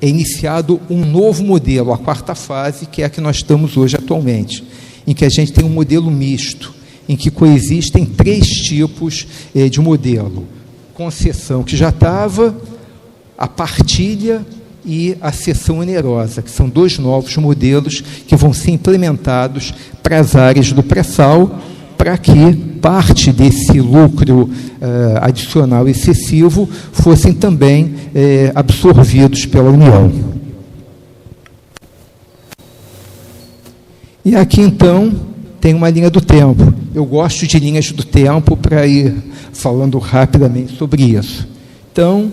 iniciado um novo modelo, a quarta fase, que é a que nós estamos hoje atualmente, em que a gente tem um modelo misto, em que coexistem 3 tipos de modelo: concessão, que já estava, a partilha e a cessão onerosa, que são 2 novos modelos que vão ser implementados para as áreas do pré-sal, para que parte desse lucro adicional excessivo fossem também absorvidos pela União. E aqui, então, tem uma linha do tempo. Eu gosto de linhas do tempo para ir falando rapidamente sobre isso. Então,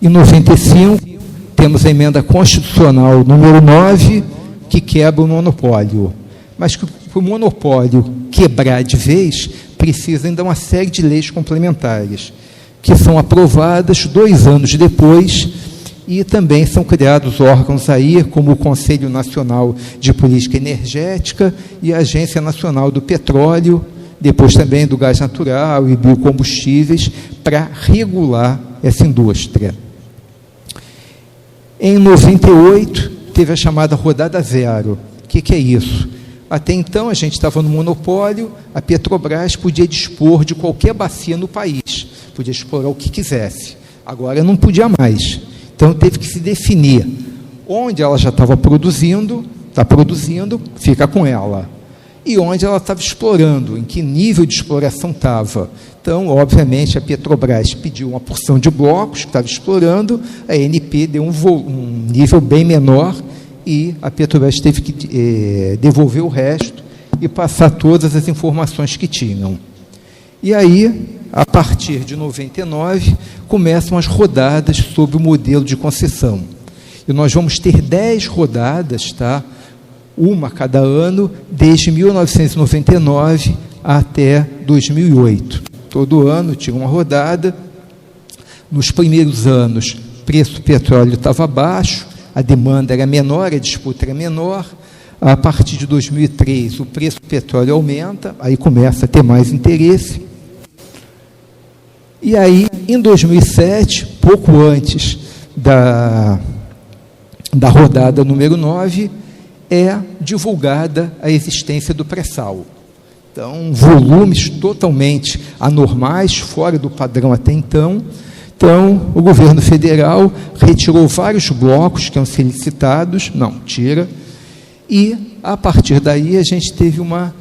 em 95, temos a emenda constitucional número 9, que quebra o monopólio. Mas que para o monopólio quebrar de vez, precisa ainda uma série de leis complementares, que são aprovadas 2 anos depois, e também são criados órgãos aí, como o Conselho Nacional de Política Energética e a Agência Nacional do Petróleo, depois também do gás natural e biocombustíveis, para regular essa indústria. Em 98, teve a chamada rodada zero. O que é isso? Até então, a gente estava no monopólio, a Petrobras podia dispor de qualquer bacia no país, podia explorar o que quisesse. Agora não podia mais. Então, teve que se definir onde ela já estava produzindo, está produzindo, fica com ela. E onde ela estava explorando, em que nível de exploração estava. Então, obviamente, a Petrobras pediu uma porção de blocos que estava explorando, a ANP deu um nível bem menor e a Petrobras teve que devolver o resto e passar todas as informações que tinham. E aí, a partir de 99, começam as rodadas sobre o modelo de concessão. E nós vamos ter 10 rodadas, tá? Uma a cada ano, desde 1999 até 2008. Todo ano tinha uma rodada. Nos primeiros anos, o preço do petróleo estava baixo, a demanda era menor, a disputa era menor. A partir de 2003, o preço do petróleo aumenta, aí começa a ter mais interesse. E aí, em 2007, pouco antes da rodada número 9, é divulgada a existência do pré-sal. Então, volumes totalmente anormais, fora do padrão até então. Então, o governo federal retirou vários blocos que iam ser licitados, não, tira, e, a partir daí, a gente teve uma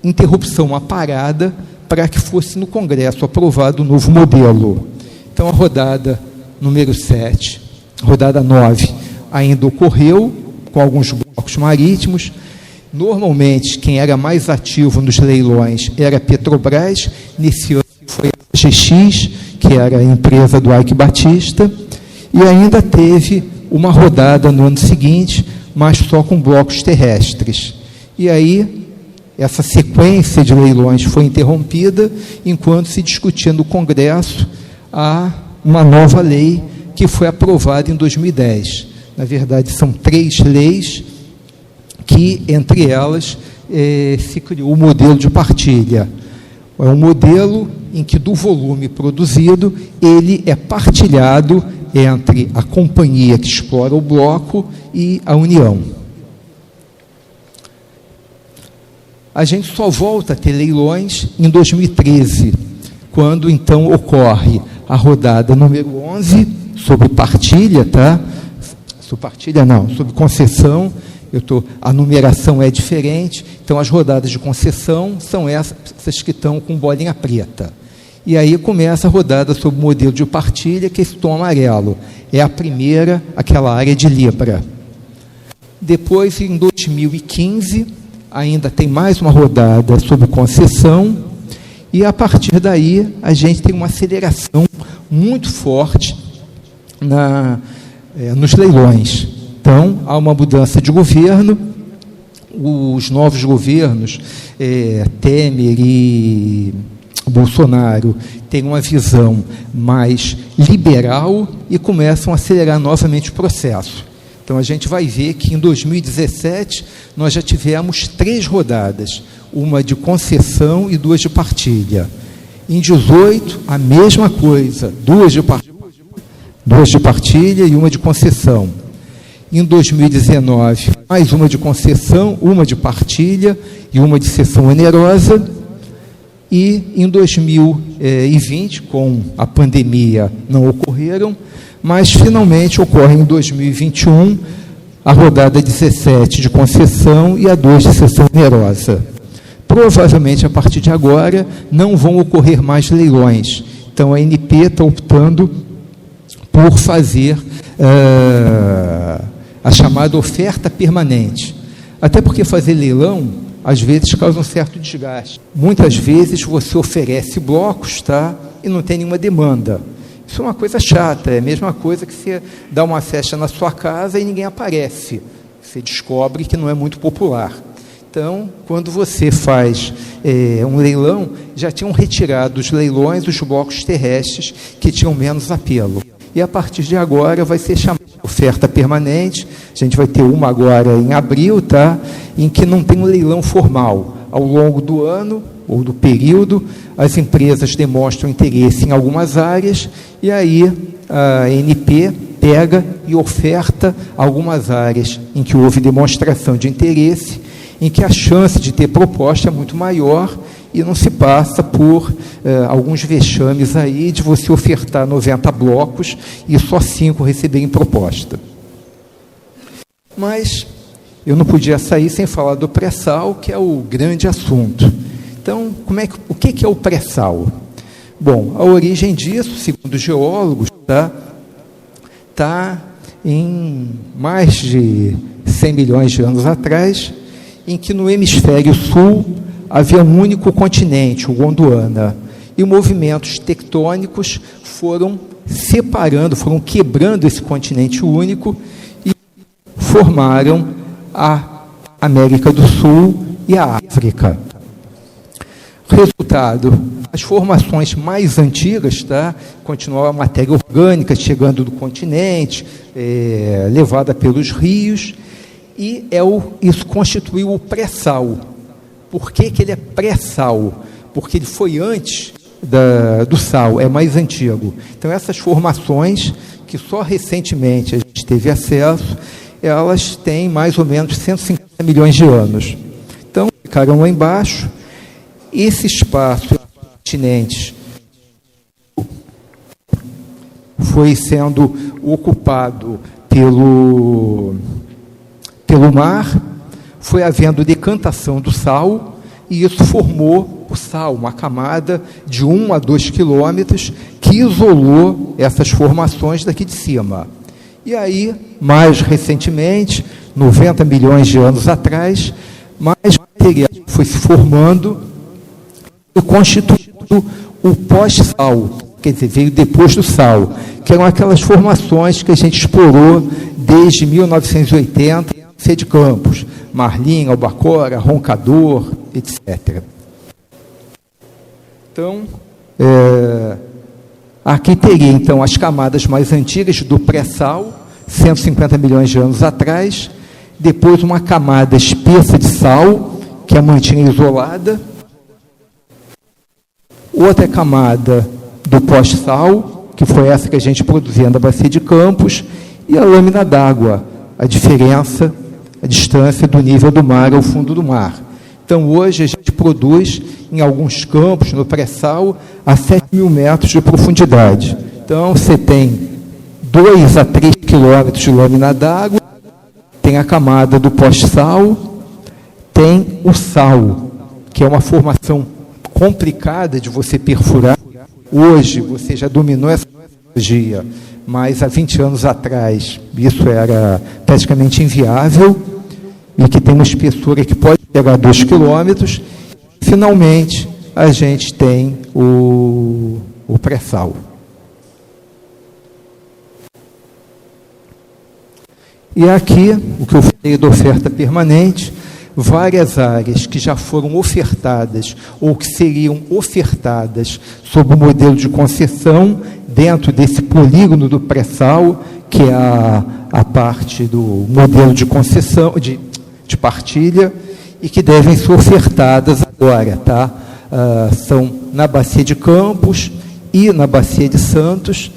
interrupção, uma parada, para que fosse no Congresso aprovado o novo modelo. Então, a rodada número 7, rodada 9, ainda ocorreu, com alguns blocos marítimos. Normalmente, quem era mais ativo nos leilões era a Petrobras. Nesse ano foi a GX, que era a empresa do Ike Batista, e ainda teve uma rodada no ano seguinte, mas só com blocos terrestres. E aí, essa sequência de leilões foi interrompida, enquanto se discutia no Congresso uma nova lei que foi aprovada em 2010. Na verdade, são 3 leis que, entre elas, se criou o modelo de partilha. É um modelo em que, do volume produzido, ele é partilhado entre a companhia que explora o bloco e a União. A gente só volta a ter leilões em 2013, quando então ocorre a rodada número 11, sobre partilha, tá? Sobre partilha não, sobre concessão. A numeração é diferente, então as rodadas de concessão são essas que estão com bolinha preta. E aí começa a rodada sob o modelo de partilha, que é esse tom amarelo. É a primeira, aquela área de Libra. Depois, em 2015, ainda tem mais uma rodada sobre concessão, e a partir daí a gente tem uma aceleração muito forte nos leilões. Então, há uma mudança de governo, os novos governos, Temer e Bolsonaro, têm uma visão mais liberal e começam a acelerar novamente o processo. Então, a gente vai ver que em 2017 nós já tivemos 3 rodadas, uma de concessão e 2 de partilha. Em 2018, a mesma coisa, 2 de partilha e uma de concessão. Em 2019, mais uma de concessão, uma de partilha e uma de cessão onerosa. E em 2020, com a pandemia, não ocorreram, mas finalmente ocorre em 2021 a rodada 17 de concessão e a 2 de cessão onerosa. Provavelmente, a partir de agora, não vão ocorrer mais leilões. Então, a ANP está optando por fazer a chamada oferta permanente. Até porque fazer leilão, às vezes, causa um certo desgaste. Muitas vezes você oferece blocos, tá? E não tem nenhuma demanda. Isso é uma coisa chata, é a mesma coisa que você dá uma festa na sua casa e ninguém aparece. Você descobre que não é muito popular. Então, quando você faz um leilão, já tinham retirado dos leilões os blocos terrestres que tinham menos apelo. E a partir de agora vai ser chamada oferta permanente. A gente vai ter uma agora em abril, tá? Em que não tem um leilão formal. Ao longo do ano, ou do período, as empresas demonstram interesse em algumas áreas, e aí a ANP pega e oferta algumas áreas em que houve demonstração de interesse, em que a chance de ter proposta é muito maior, e não se passa por alguns vexames aí de você ofertar 90 blocos e só 5 receberem proposta. Mas eu não podia sair sem falar do pré-sal, que é o grande assunto. Então, o que é o pré-sal? Bom, a origem disso, segundo os geólogos, está em mais de 100 milhões de anos atrás, em que no hemisfério sul havia um único continente, o Gondwana, e movimentos tectônicos foram separando, foram quebrando esse continente único e formaram a América do Sul e a África. Resultado, as formações mais antigas, continuava a matéria orgânica chegando do continente, levada pelos rios, e isso constituiu o pré-sal. Por que ele é pré-sal? Porque ele foi antes do sal, é mais antigo. Então, essas formações, que só recentemente a gente teve acesso, elas têm mais ou menos 150 milhões de anos. Então, ficaram lá embaixo. Esse espaço continente foi sendo ocupado pelo mar, foi havendo decantação do sal, e isso formou o sal, uma camada de 1 a 2 quilômetros, que isolou essas formações daqui de cima. E aí, mais recentemente, 90 milhões de anos atrás, mais material foi se formando e constituindo o pós-sal, quer dizer, veio depois do sal, que eram aquelas formações que a gente explorou desde 1980, de Campos, Marlim, Albacora, Roncador, etc. Então, aqui teria, então, as camadas mais antigas do pré-sal, 150 milhões de anos atrás, depois uma camada espessa de sal, que a mantinha isolada, outra camada do pós-sal, que foi essa que a gente produzia na Bacia de Campos, e a lâmina d'água, a diferença, a distância do nível do mar ao fundo do mar. Então, hoje, a gente produz, em alguns campos, no pré-sal, a 7.000 metros de profundidade. Então, você tem 2 a 3 quilômetros de lâmina d'água, tem a camada do pós-sal, tem o sal, que é uma formação complicada de você perfurar. Hoje, você já dominou essa tecnologia, mas há 20 anos atrás, isso era praticamente inviável, e que tem uma espessura que pode chegar a 2 quilômetros. Finalmente, a gente tem o pré-sal. E aqui, o que eu falei da oferta permanente, várias áreas que já foram ofertadas ou que seriam ofertadas sob o modelo de concessão dentro desse polígono do pré-sal, que é a parte do modelo de concessão, de partilha, e que devem ser ofertadas agora, tá? São na Bacia de Campos e na Bacia de Santos,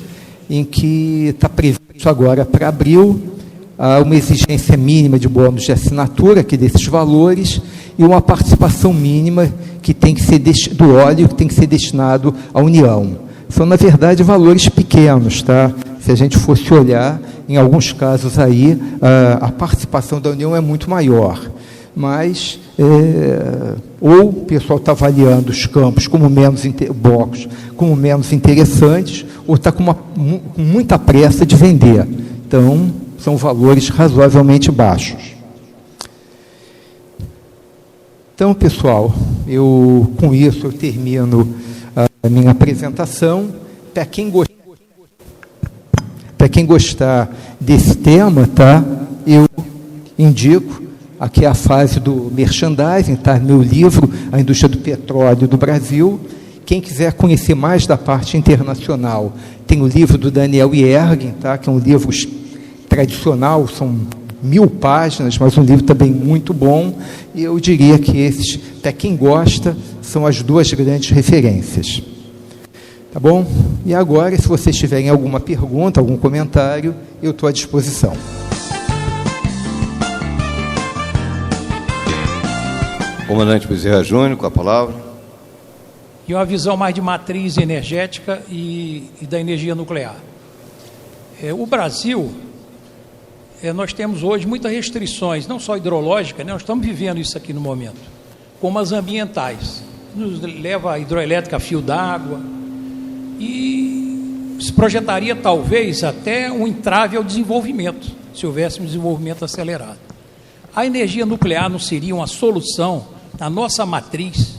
em que está previsto agora para abril uma exigência mínima de bônus de assinatura, aqui desses valores, e uma participação mínima que tem que ser do óleo, que tem que ser destinado à União. São, na verdade, valores pequenos, tá? Se a gente fosse olhar, em alguns casos aí, a participação da União é muito maior. Mas, ou o pessoal está avaliando os campos como blocos como menos interessantes, ou está com muita pressa de vender. Então, são valores razoavelmente baixos. Então, pessoal, com isso eu termino a minha apresentação. Para quem gostar desse tema, tá, eu indico, aqui é a fase do merchandising, tá, meu livro, A Indústria do Petróleo do Brasil. Quem quiser conhecer mais da parte internacional, tem o livro do Daniel Yergin, tá, que é um livro tradicional, são 1000 páginas, mas um livro também muito bom, e eu diria que esses, para quem gosta, são as 2 grandes referências. Tá bom? E agora, se vocês tiverem alguma pergunta, algum comentário, eu estou à disposição. Comandante Bezerra Júnior, com a palavra. E uma visão mais de matriz energética e da energia nuclear. O Brasil, nós temos hoje muitas restrições, não só hidrológicas, né? Nós estamos vivendo isso aqui no momento, como as ambientais. Nos leva a hidroelétrica a fio d'água, e se projetaria talvez até um entrave ao desenvolvimento, se houvesse um desenvolvimento acelerado. A energia nuclear não seria uma solução na nossa matriz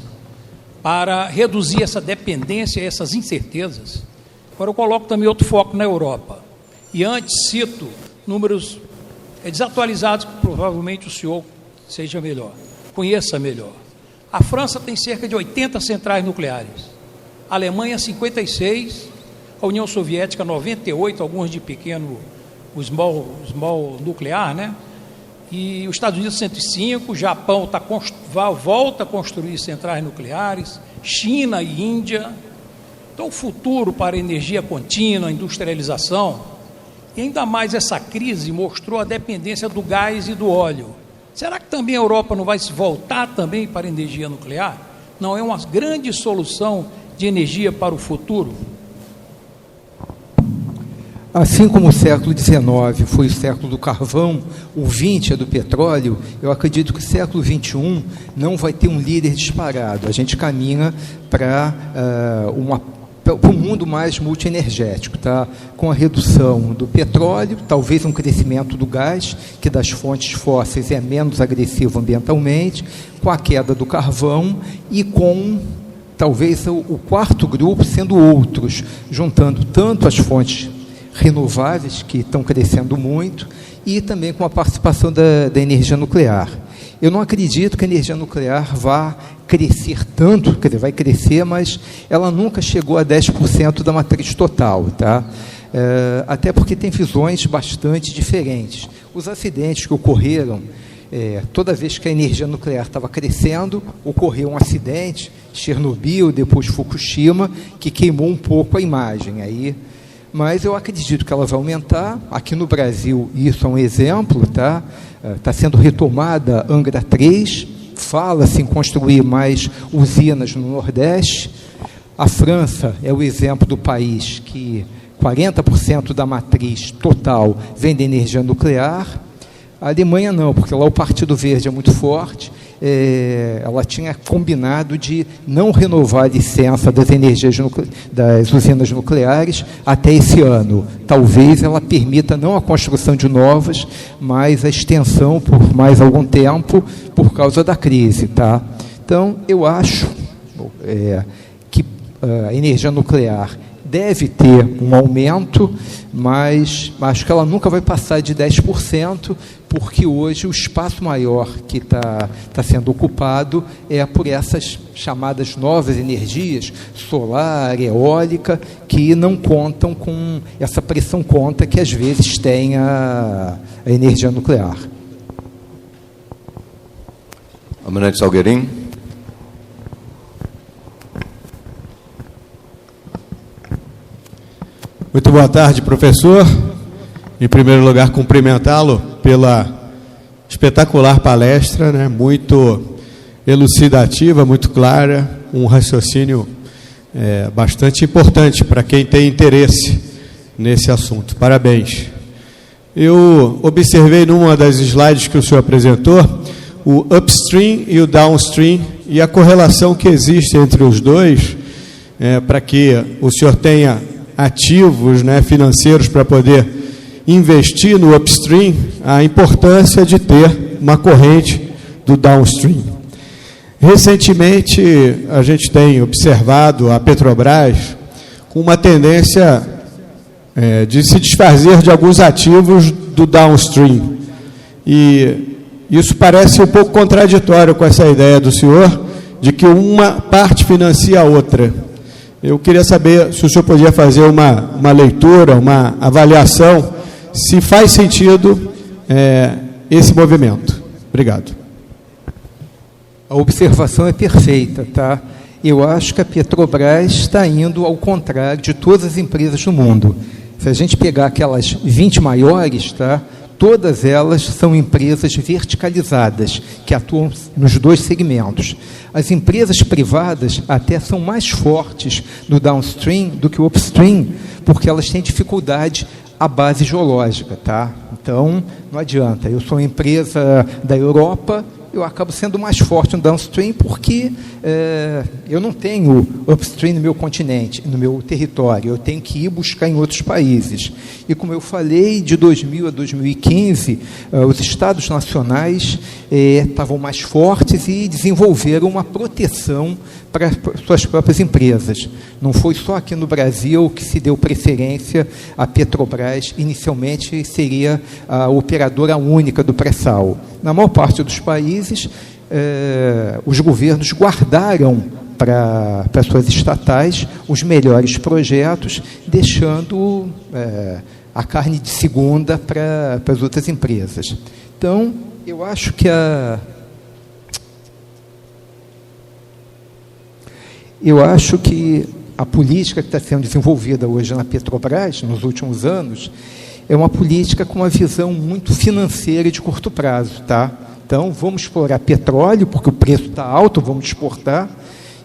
para reduzir essa dependência e essas incertezas? Agora eu coloco também outro foco na Europa. E antes cito números desatualizados, que provavelmente o senhor seja melhor, conheça melhor. A França tem cerca de 80 centrais nucleares. A Alemanha, 56. A União Soviética, 98, algumas de pequeno, o small nuclear, né? E os Estados Unidos, 105. O Japão volta a construir centrais nucleares. China e Índia. Então, o futuro para a energia contínua, a industrialização, e ainda mais essa crise mostrou a dependência do gás e do óleo. Será que também a Europa não vai se voltar também para a energia nuclear? Não é uma grande solução de energia para o futuro? Assim como o século XIX foi o século do carvão, o XX é do petróleo, eu acredito que o século XXI não vai ter um líder disparado. A gente caminha para um mundo mais multienergético, tá? Com a redução do petróleo, talvez um crescimento do gás, que das fontes fósseis é menos agressivo ambientalmente, com a queda do carvão e com talvez o quarto grupo sendo outros, juntando tanto as fontes renováveis, que estão crescendo muito, e também com a participação da energia nuclear. Eu não acredito que a energia nuclear vá crescer tanto, quer dizer, vai crescer, mas ela nunca chegou a 10% da matriz total, tá? Até porque tem visões bastante diferentes. Os acidentes que ocorreram, toda vez que a energia nuclear estava crescendo, ocorreu um acidente, Chernobyl, depois Fukushima, que queimou um pouco a imagem. Mas eu acredito que ela vai aumentar. Aqui no Brasil, isso é um exemplo, tá? Está sendo retomada Angra 3, fala-se em construir mais usinas no Nordeste. A França é o exemplo do país que 40% da matriz total vem da energia nuclear. A Alemanha não, porque lá o Partido Verde é muito forte. Ela tinha combinado de não renovar a licença das usinas nucleares até esse ano. Talvez ela permita não a construção de novas, mas a extensão por mais algum tempo por causa da crise. Tá? Então, eu acho que a energia nuclear deve ter um aumento, mas acho que ela nunca vai passar de 10%, porque hoje o espaço maior que está sendo ocupado é por essas chamadas novas energias, solar, eólica, que não contam com essa pressão conta que às vezes tem a energia nuclear. Almirante Salgueirinho. Muito boa tarde, professor. Em primeiro lugar, cumprimentá-lo pela espetacular palestra, né? Muito elucidativa, muito clara, um raciocínio bastante importante para quem tem interesse nesse assunto. Parabéns. Eu observei numa das slides que o senhor apresentou o upstream e o downstream e a correlação que existe entre os dois, para que o senhor tenha ativos, né, financeiros para poder investir no upstream, a importância de ter uma corrente do downstream. Recentemente, a gente tem observado a Petrobras com uma tendência de se desfazer de alguns ativos do downstream. E isso parece um pouco contraditório com essa ideia do senhor de que uma parte financia a outra. Eu queria saber se o senhor podia fazer uma leitura, uma avaliação, se faz sentido esse movimento. Obrigado. A observação é perfeita, tá? Eu acho que a Petrobras está indo ao contrário de todas as empresas do mundo. Se a gente pegar aquelas 20 maiores, tá? Todas elas são empresas verticalizadas, que atuam nos dois segmentos. As empresas privadas até são mais fortes no downstream do que o upstream, porque elas têm dificuldade à base geológica. Tá? Então, não adianta. Eu sou uma empresa da Europa, eu acabo sendo mais forte no downstream porque eu não tenho upstream no meu continente, no meu território, eu tenho que ir buscar em outros países. E como eu falei, de 2000 a 2015, os estados nacionais estavam mais fortes e desenvolveram uma proteção para suas próprias empresas. Não foi só aqui no Brasil que se deu preferência à Petrobras, inicialmente seria a operadora única do pré-sal. Na maior parte dos países, os governos guardaram para suas estatais os melhores projetos, deixando a carne de segunda para as outras empresas. Então, eu acho que a política que está sendo desenvolvida hoje na Petrobras, nos últimos anos, é uma política com uma visão muito financeira e de curto prazo. Tá? Então, vamos explorar petróleo, porque o preço está alto, vamos exportar.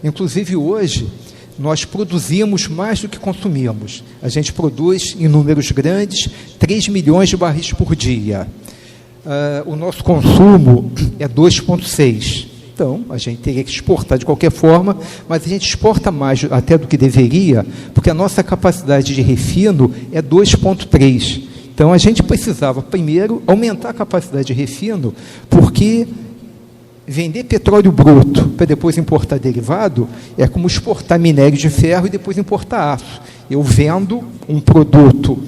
Inclusive, hoje, nós produzimos mais do que consumimos. A gente produz, em números grandes, 3 milhões de barris por dia. O nosso consumo é 2,6. Então, a gente teria que exportar de qualquer forma, mas a gente exporta mais até do que deveria, porque a nossa capacidade de refino é 2,3. Então, a gente precisava, primeiro, aumentar a capacidade de refino, porque vender petróleo bruto para depois importar derivado é como exportar minério de ferro e depois importar aço. Eu vendo um produto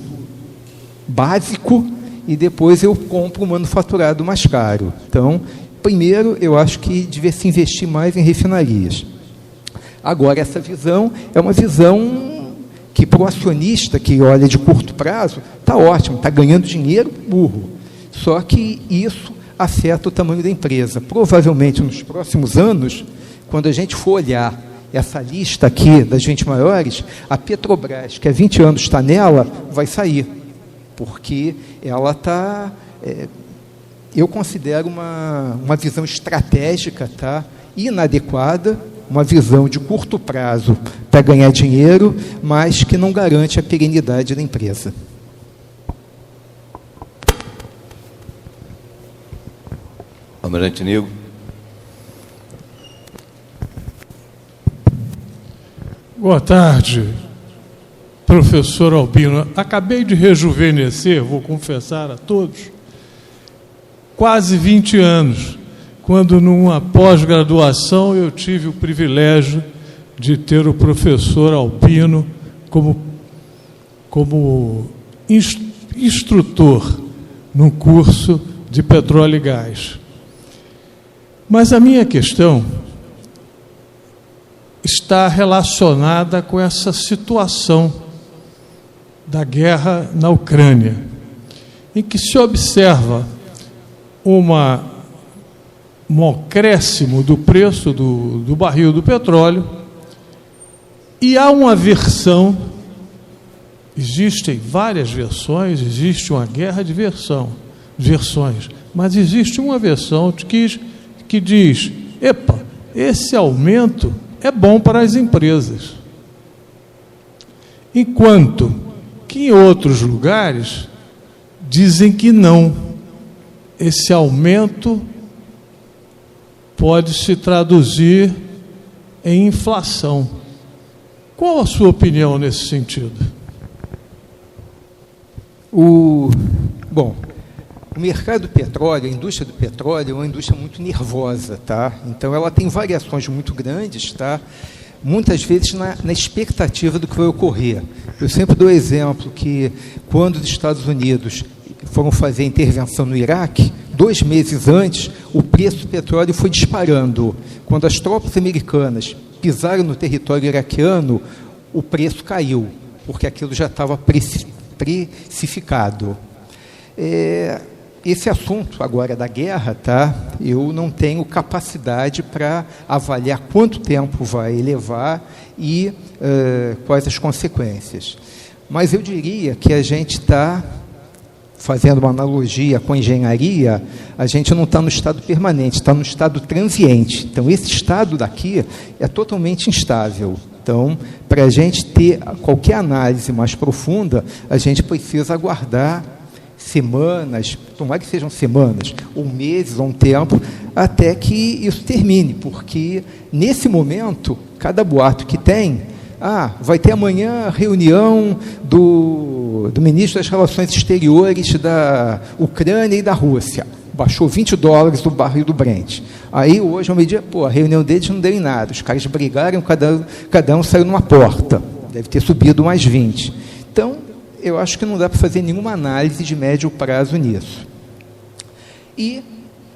básico e depois eu compro um manufaturado mais caro. Então, primeiro, eu acho que devia se investir mais em refinarias. Agora, essa visão é uma visão que, para o acionista que olha de curto prazo, está ótimo, está ganhando dinheiro, burro. Só que isso afeta o tamanho da empresa. Provavelmente, nos próximos anos, quando a gente for olhar essa lista aqui das 20 maiores, a Petrobras, que há 20 anos está nela, vai sair, porque ela está eu considero uma visão estratégica, tá, inadequada, uma visão de curto prazo para ganhar dinheiro, mas que não garante a perenidade da empresa. Almirante Nigo. Boa tarde, professor Albino. Acabei de rejuvenescer, vou confessar a todos, quase 20 anos, quando numa pós-graduação eu tive o privilégio de ter o professor Albino como instrutor no curso de petróleo e gás. Mas a minha questão está relacionada com essa situação da guerra na Ucrânia, em que se observa um acréscimo do preço do barril do petróleo e há uma versão, existem várias versões, existe uma guerra de versões, mas existe uma versão que diz, epa, esse aumento é bom para as empresas. Enquanto que em outros lugares dizem que não. Esse aumento pode se traduzir em inflação. Qual a sua opinião nesse sentido? Bom, o mercado do petróleo, a indústria do petróleo é uma indústria muito nervosa, tá? Então ela tem variações muito grandes, tá? Muitas vezes na expectativa do que vai ocorrer. Eu sempre dou exemplo que quando os Estados Unidos foram fazer a intervenção no Iraque, 2 meses antes, o preço do petróleo foi disparando. Quando as tropas americanas pisaram no território iraquiano, o preço caiu, porque aquilo já estava precificado. Esse assunto agora da guerra, tá? Eu não tenho capacidade para avaliar quanto tempo vai levar e quais as consequências. Mas eu diria que a gente está, fazendo uma analogia com a engenharia, a gente não está no estado permanente, está no estado transiente. Então, esse estado daqui é totalmente instável. Então, para a gente ter qualquer análise mais profunda, a gente precisa aguardar semanas, tomara que sejam semanas, ou meses, ou um tempo, até que isso termine, porque, nesse momento, cada boato que tem, vai ter amanhã a reunião do ministro das Relações Exteriores da Ucrânia e da Rússia, baixou $20 do barril do Brent. Aí, hoje, ao meio-dia, a reunião deles não deu em nada, os caras brigaram, cada um saiu numa porta, deve ter subido mais 20. Então, eu acho que não dá para fazer nenhuma análise de médio prazo nisso. E,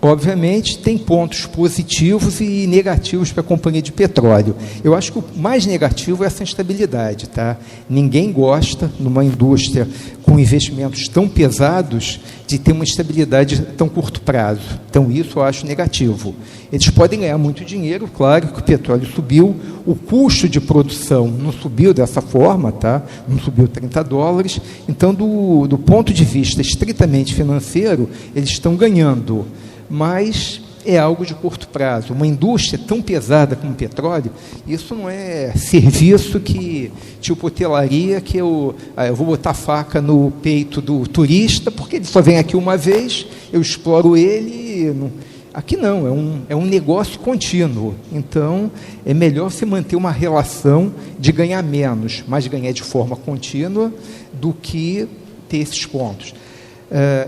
obviamente, tem pontos positivos e negativos para a companhia de petróleo. Eu acho que o mais negativo é essa instabilidade, tá? Ninguém gosta, numa indústria com investimentos tão pesados, de ter uma estabilidade tão curto prazo. Então, isso eu acho negativo. Eles podem ganhar muito dinheiro, claro que o petróleo subiu, o custo de produção não subiu dessa forma, tá? Não subiu $30. Então, do ponto de vista estritamente financeiro, eles estão ganhando, mas é algo de curto prazo. Uma indústria tão pesada como o petróleo, isso não é serviço que, tipo hotelaria, que eu vou botar faca no peito do turista, porque ele só vem aqui uma vez, eu exploro ele. Aqui não, é um negócio contínuo. Então, é melhor você manter uma relação de ganhar menos, mas ganhar de forma contínua, do que ter esses pontos.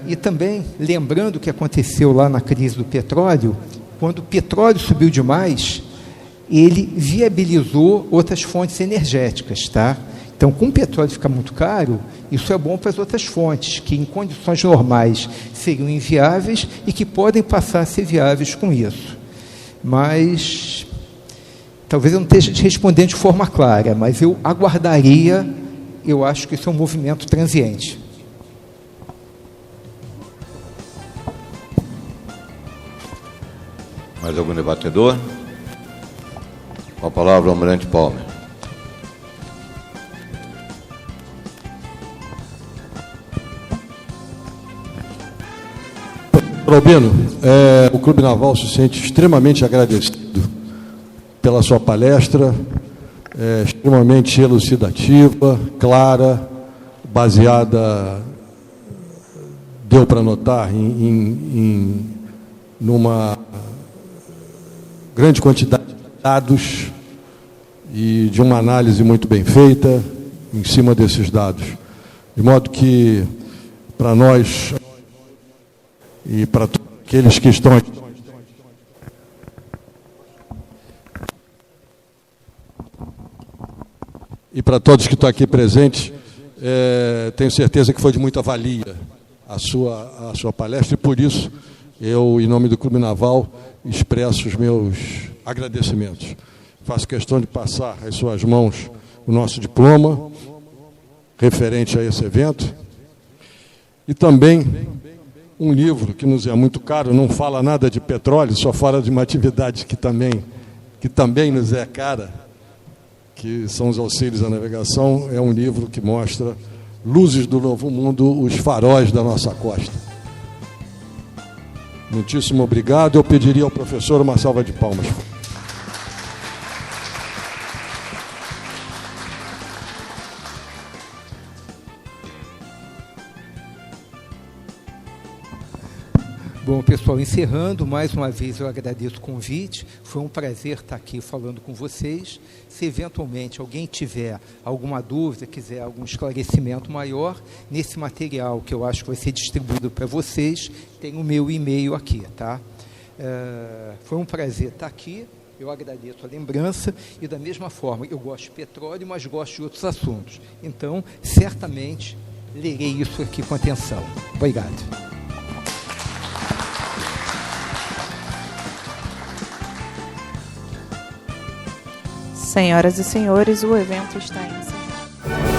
E também, lembrando o que aconteceu lá na crise do petróleo, quando o petróleo subiu demais, ele viabilizou outras fontes energéticas, tá? Então, como o petróleo fica muito caro, isso é bom para as outras fontes, que em condições normais seriam inviáveis e que podem passar a ser viáveis com isso. Mas, talvez eu não esteja te respondendo de forma clara, mas eu aguardaria, eu acho que isso é um movimento transiente. Mais algum debatedor? Com a palavra, o Almirante Palmer. Albino, o Clube Naval se sente extremamente agradecido pela sua palestra, extremamente elucidativa, clara, baseada, deu para notar, numa grande quantidade de dados e de uma análise muito bem feita em cima desses dados. De modo que, para nós e para todos aqueles que estão aqui, e para todos que estão aqui presentes, tenho certeza que foi de muita valia a sua palestra, e por isso eu, em nome do Clube Naval, expresso os meus agradecimentos. Faço questão de passar às suas mãos o nosso diploma referente a esse evento, e também um livro que nos é muito caro, não fala nada de petróleo, só fala de uma atividade que também nos é cara, que são os auxílios à navegação. É um livro que mostra Luzes do Novo Mundo, os faróis da nossa costa. Muitíssimo obrigado. Eu pediria ao professor uma salva de palmas. Bom, pessoal, encerrando, mais uma vez eu agradeço o convite, foi um prazer estar aqui falando com vocês. Se eventualmente alguém tiver alguma dúvida, quiser algum esclarecimento maior, nesse material que eu acho que vai ser distribuído para vocês, tem o meu e-mail aqui, tá? Foi um prazer estar aqui, eu agradeço a lembrança, e da mesma forma, eu gosto de petróleo, mas gosto de outros assuntos. Então, certamente, lerei isso aqui com atenção. Obrigado. Senhoras e senhores, o evento está encerrado.